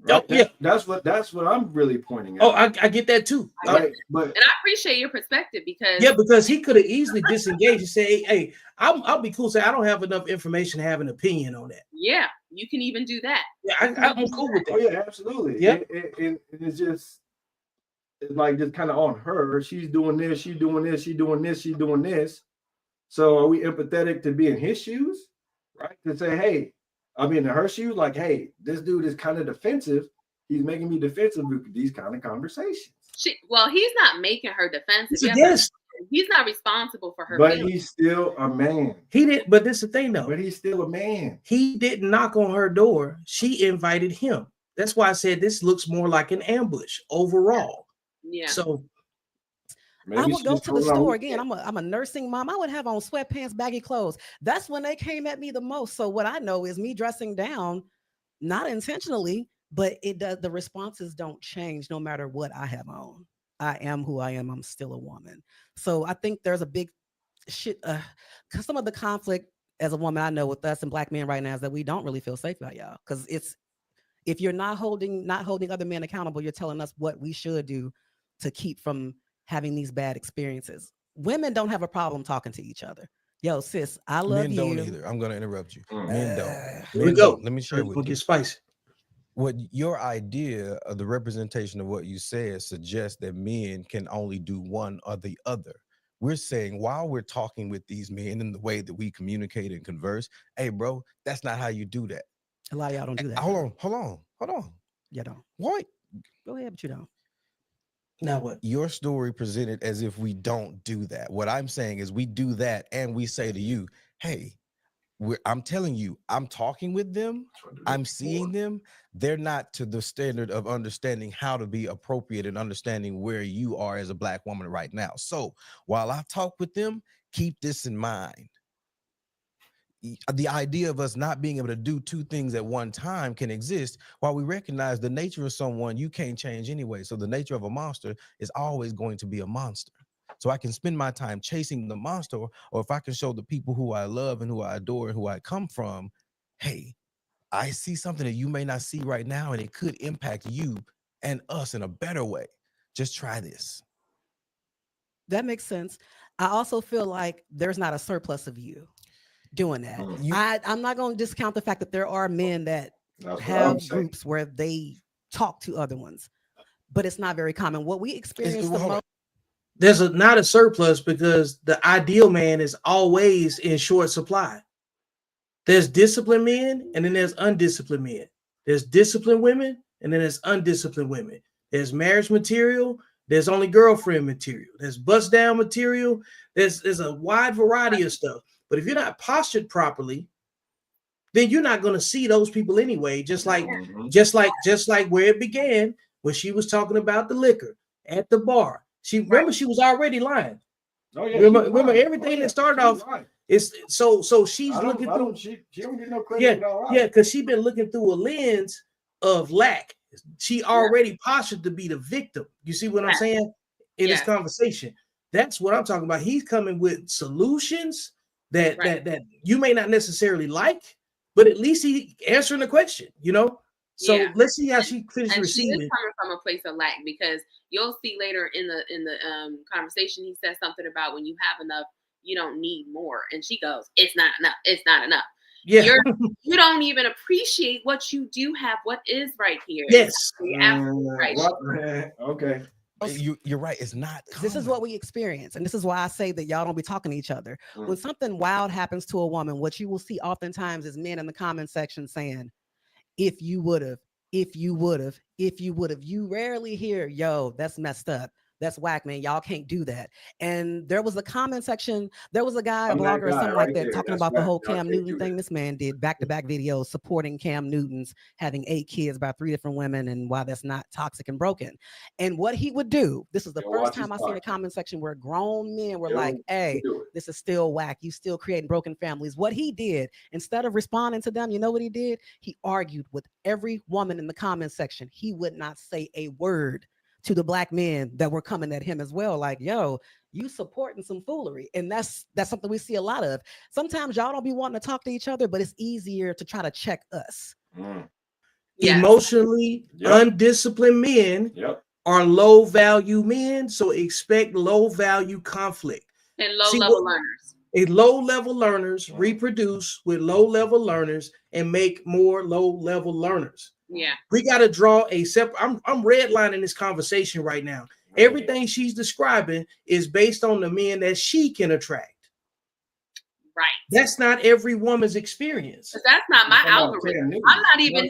Right? That's what I'm really pointing at. Oh, I get that too. Right? And I appreciate your perspective because he could have easily disengaged and say, hey, I'll be cool. Say I don't have enough information to have an opinion on that. Yeah, you can even do that. Yeah, I'm cool with that. Oh, yeah, absolutely. Yeah. It's just like just kind of on her. She's doing this, she's doing this, she's doing this, she's doing this. So are we empathetic to be in his shoes? Right? To say, hey, I mean, in her shoes, like, hey, this dude is kind of defensive. He's making me defensive with these kind of conversations. He's not making her defensive. Yes. He's not responsible for her. But he's still a man. He did, but this is the thing, though. But he's still a man. He didn't knock on her door. She invited him. That's why I said this looks more like an ambush overall. Yeah. So I would go to the store again. I'm a nursing mom. I would have on sweatpants, baggy clothes. That's when they came at me the most. So what I know is me dressing down, not intentionally, but it does. The responses don't change no matter what I have on. I am who I am. I'm still a woman. So I think there's a big shit. Because some of the conflict as a woman I know with us and Black men right now is that we don't really feel safe about y'all. Because if you're not holding other men accountable, you're telling us what we should do to keep from having these bad experiences. Women don't have a problem talking to each other. Yo, sis, I love you. Men don't either. I'm going to interrupt you. Men don't. Here we go. Let me share with you. Get spicy. What your idea of the representation of what you said suggests that men can only do one or the other. We're saying while we're talking with these men in the way that we communicate and converse, hey, bro, that's not how you do that. A lot of y'all don't do that. Hold on. You don't. What? Go ahead, but you don't. Now what? Your story presented as if we don't do that. What I'm saying is we do that, and we say to you, hey, I'm telling you, I'm talking with them, I'm seeing them. They're not to the standard of understanding how to be appropriate and understanding where you are as a Black woman right now. So while I talk with them, keep this in mind. The idea of us not being able to do two things at one time can exist while we recognize the nature of someone you can't change anyway. So the nature of a monster is always going to be a monster. So I can spend my time chasing the monster, or if I can show the people who I love and who I adore and who I come from, hey, I see something that you may not see right now, and it could impact you and us in a better way. Just try this. That makes sense. I also feel like there's not a surplus of you doing that. I'm not going to discount the fact that there are men that have groups where they talk to other ones, but it's not very common. What we experience the most. There's not a surplus because the ideal man is always in short supply. There's disciplined men and then there's undisciplined men. There's disciplined women and then there's undisciplined women. There's marriage material. There's only girlfriend material. There's bust down material. There's a wide variety of stuff. But if you're not postured properly, then you're not going to see those people anyway. Just like where it began when she was talking about the liquor at the bar. She was already lying. Oh yeah, remember everything that started off. It's so she's looking through. She don't get no credit. Yeah, because she's been looking through a lens of lack. She already postured to be the victim. You see what I'm saying in this conversation? That's what I'm talking about. He's coming with solutions that you may not necessarily like, but at least he answering the question. You know. So let's see how she finishes receiving. She is coming from a place of lack, because you'll see later in the conversation he says something about when you have enough, you don't need more, and she goes, "It's not enough. It's not enough." Yeah, you don't even appreciate what you do have. What is right here? Yes, absolutely right. Okay. You're right. It's not common. This is what we experience, and this is why I say that y'all don't be talking to each other. When something wild happens to a woman, what you will see oftentimes is men in the comment section saying, if you would have, if you would have, if you would have. You rarely hear, yo, that's messed up. That's whack, man. Y'all can't do that. And there was a comment section. There was a guy, a blogger or something like that, talking about the whole Cam Newton thing. This man did back-to-back videos supporting Cam Newton's having 8 kids by 3 different women and why that's not toxic and broken. And what he would do, this is the first time I seen a comment section where grown men were like, hey, this is still whack. You still creating broken families. What he did, instead of responding to them, you know what he did? He argued with every woman in the comment section. He would not say a word to the Black men that were coming at him as well. Like, yo, you supporting some foolery. And that's something we see a lot of. Sometimes y'all don't be wanting to talk to each other, but it's easier to try to check us. Emotionally undisciplined men are low value men. So expect low value conflict. And low level learners. Low level learners reproduce with low level learners and make more low level learners. Yeah, we got to draw a separate. I'm redlining this conversation right now. Everything she's describing is based on the men that she can attract. Right. That's not every woman's experience. But that's not my algorithm. I don't even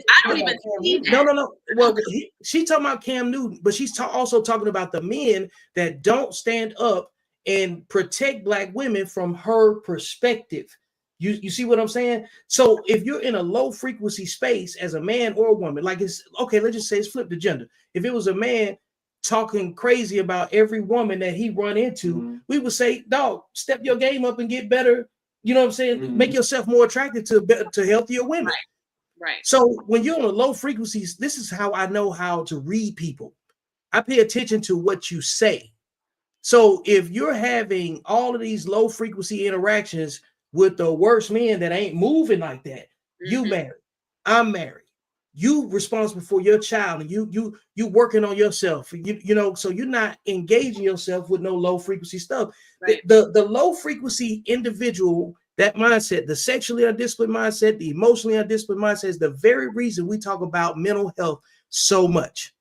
see that. No. Well, she's talking about Cam Newton, but she's also talking about the men that don't stand up and protect Black women from her perspective. You see what I'm saying? So if you're in a low frequency space as a man or a woman, like it's okay, let's just say it's flip the gender. If it was a man talking crazy about every woman that he run into, we would say, dog, step your game up and get better. You know what I'm saying? Make yourself more attractive to healthier women. Right. So when you're on a low frequencies, this is how I know how to read people. I pay attention to what you say. So if you're having all of these low frequency interactions with the worst men that ain't moving like that, you married, I'm married, you responsible for your child, and you working on yourself, you know, so you're not engaging yourself with no low frequency stuff. The low frequency individual, that mindset, the sexually undisciplined mindset, the emotionally undisciplined mindset, is the very reason we talk about mental health so much.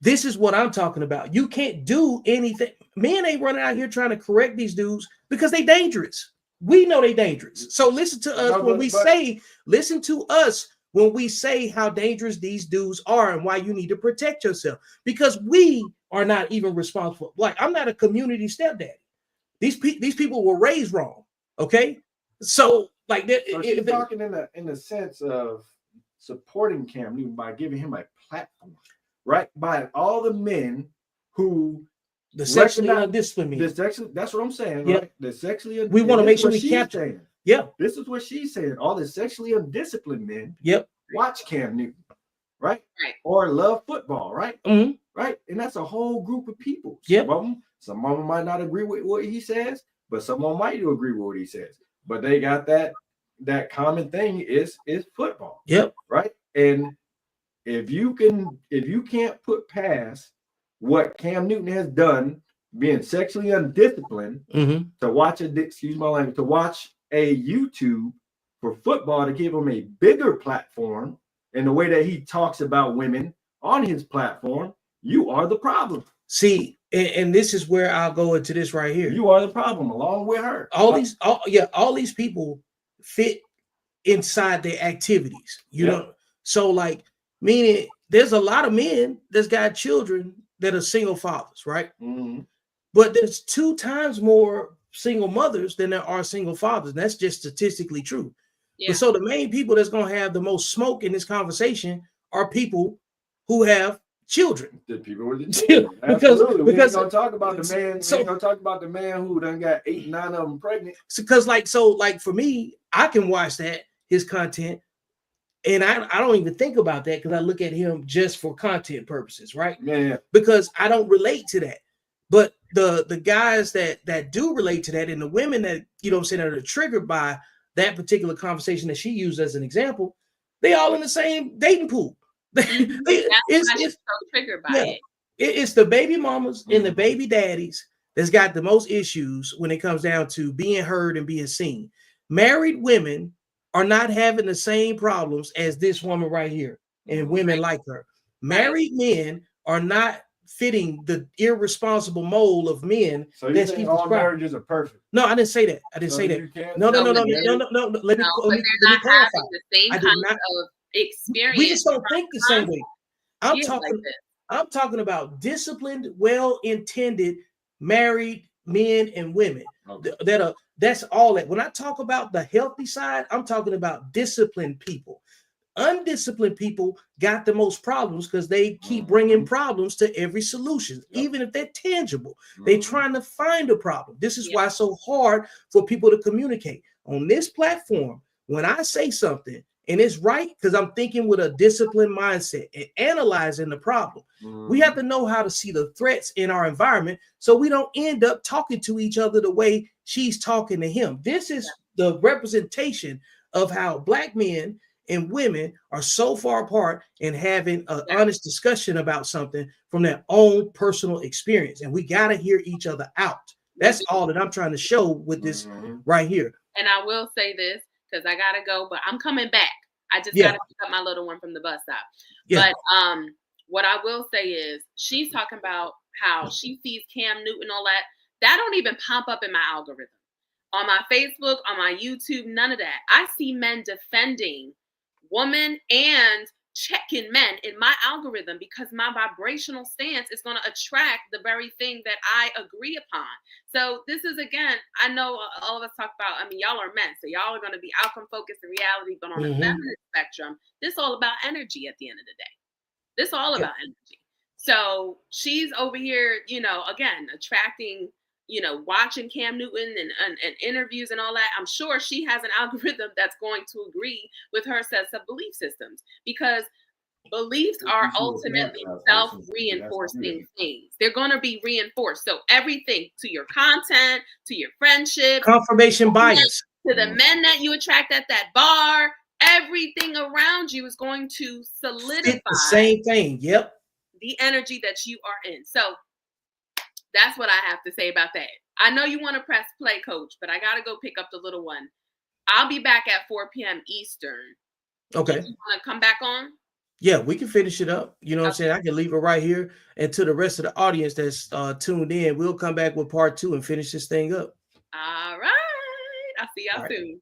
This is what I'm talking about. You can't do anything. Men ain't running out here trying to correct these dudes because they dangerous. We know they dangerous. So listen to us when we say, listen to us when we say how dangerous these dudes are and why you need to protect yourself, because we are not even responsible. Like, I'm not a community stepdaddy. These people were raised wrong. Okay, so like that. So she's talking in the sense of supporting Cam Newton by giving him a platform, right? By all the men who the sexually undisciplined men. That's what I'm saying, yeah. right? The sexually we want to make sure we capture. Saying. Yeah, this is what she's saying. All the sexually undisciplined men. Yep. Watch Cam Newton, right? Or love football, right? Mm-hmm. Right, and that's a whole group of people. Yep. Some of them might not agree with what he says, but some of them might do agree with what he says. But they got that common thing is football. Yep. Right. And if you can't put past what Cam Newton has done, being sexually undisciplined, to watch to watch a YouTube for football, to give him a bigger platform in the way that he talks about women on his platform, you are the problem. See, and this is where I'll go into this right here. You are the problem along with her. All these people fit inside their activities, you know. So like, meaning there's a lot of men that's got children that are single fathers, right? But there's 2 times more single mothers than there are single fathers. And that's just statistically true. But so the main people that's going to have the most smoke in this conversation are people who have children. The people with the children. because we ain't gonna talk about the man. We ain't gonna talk about the man who done got 8, 9 of them pregnant. Because like for me, I can watch his content, and I don't even think about that because I look at him just for content purposes, right? Yeah. Because I don't relate to that. But the guys that do relate to that, and the women that, you know what I'm saying, that are triggered by that particular conversation that she used as an example, they all in the same dating pool. It's so triggered by it. It's the baby mamas and the baby daddies that's got the most issues when it comes down to being heard and being seen. Married women are not having the same problems as this woman right here and women like her. Married men are not fitting the irresponsible mold of men. So you think all marriages are perfect? No, I didn't say that. I didn't say that. No. Let me clarify. The same kind of experience. We just don't think the same way. I'm talking about disciplined, well-intended married men and women that's all that. When I talk about the healthy side, I'm talking about disciplined people. Undisciplined people got the most problems because they keep bringing problems to every solution, even if they're tangible. They're trying to find a problem. This is why it's so hard for people to communicate on this platform. When I say something and it's right, because I'm thinking with a disciplined mindset and analyzing the problem, we have to know how to see the threats in our environment so we don't end up talking to each other the way she's talking to him. This is the representation of how Black men and women are so far apart and having an honest discussion about something from their own personal experience. And we got to hear each other out. That's all that I'm trying to show with this right here. And I will say this, because I got to go, but I'm coming back. I just got to pick up my little one from the bus stop. But what I will say is she's talking about how she sees Cam Newton, all that. That don't even pop up in my algorithm. On my Facebook, on my YouTube, none of that. I see men defending women and checking men in my algorithm because my vibrational stance is going to attract the very thing that I agree upon. So this is, again, I know all of us talk about, I mean, y'all are men, so y'all are going to be outcome focused in reality, but on the feminine spectrum, this is all about energy at the end of the day. This is all about energy. So she's over here, you know, again, attracting, you know, watching Cam Newton and interviews and all that. I'm sure she has an algorithm that's going to agree with her sets of belief systems, because beliefs are ultimately self-reinforcing things. They're going to be reinforced. So everything, to your content, to your friendship, confirmation bias, to the men that you attract at that bar, everything around you is going to solidify the same thing. Yep. The energy that you are in. So that's what I have to say about that. I know you want to press play, Coach, but I got to go pick up the little one. I'll be back at 4 p.m. Eastern. Okay. You want to come back on? Yeah, we can finish it up. You know what I'm saying? I can leave it right here. And to the rest of the audience that's tuned in, we'll come back with part 2 and finish this thing up. All right. I'll see y'all soon.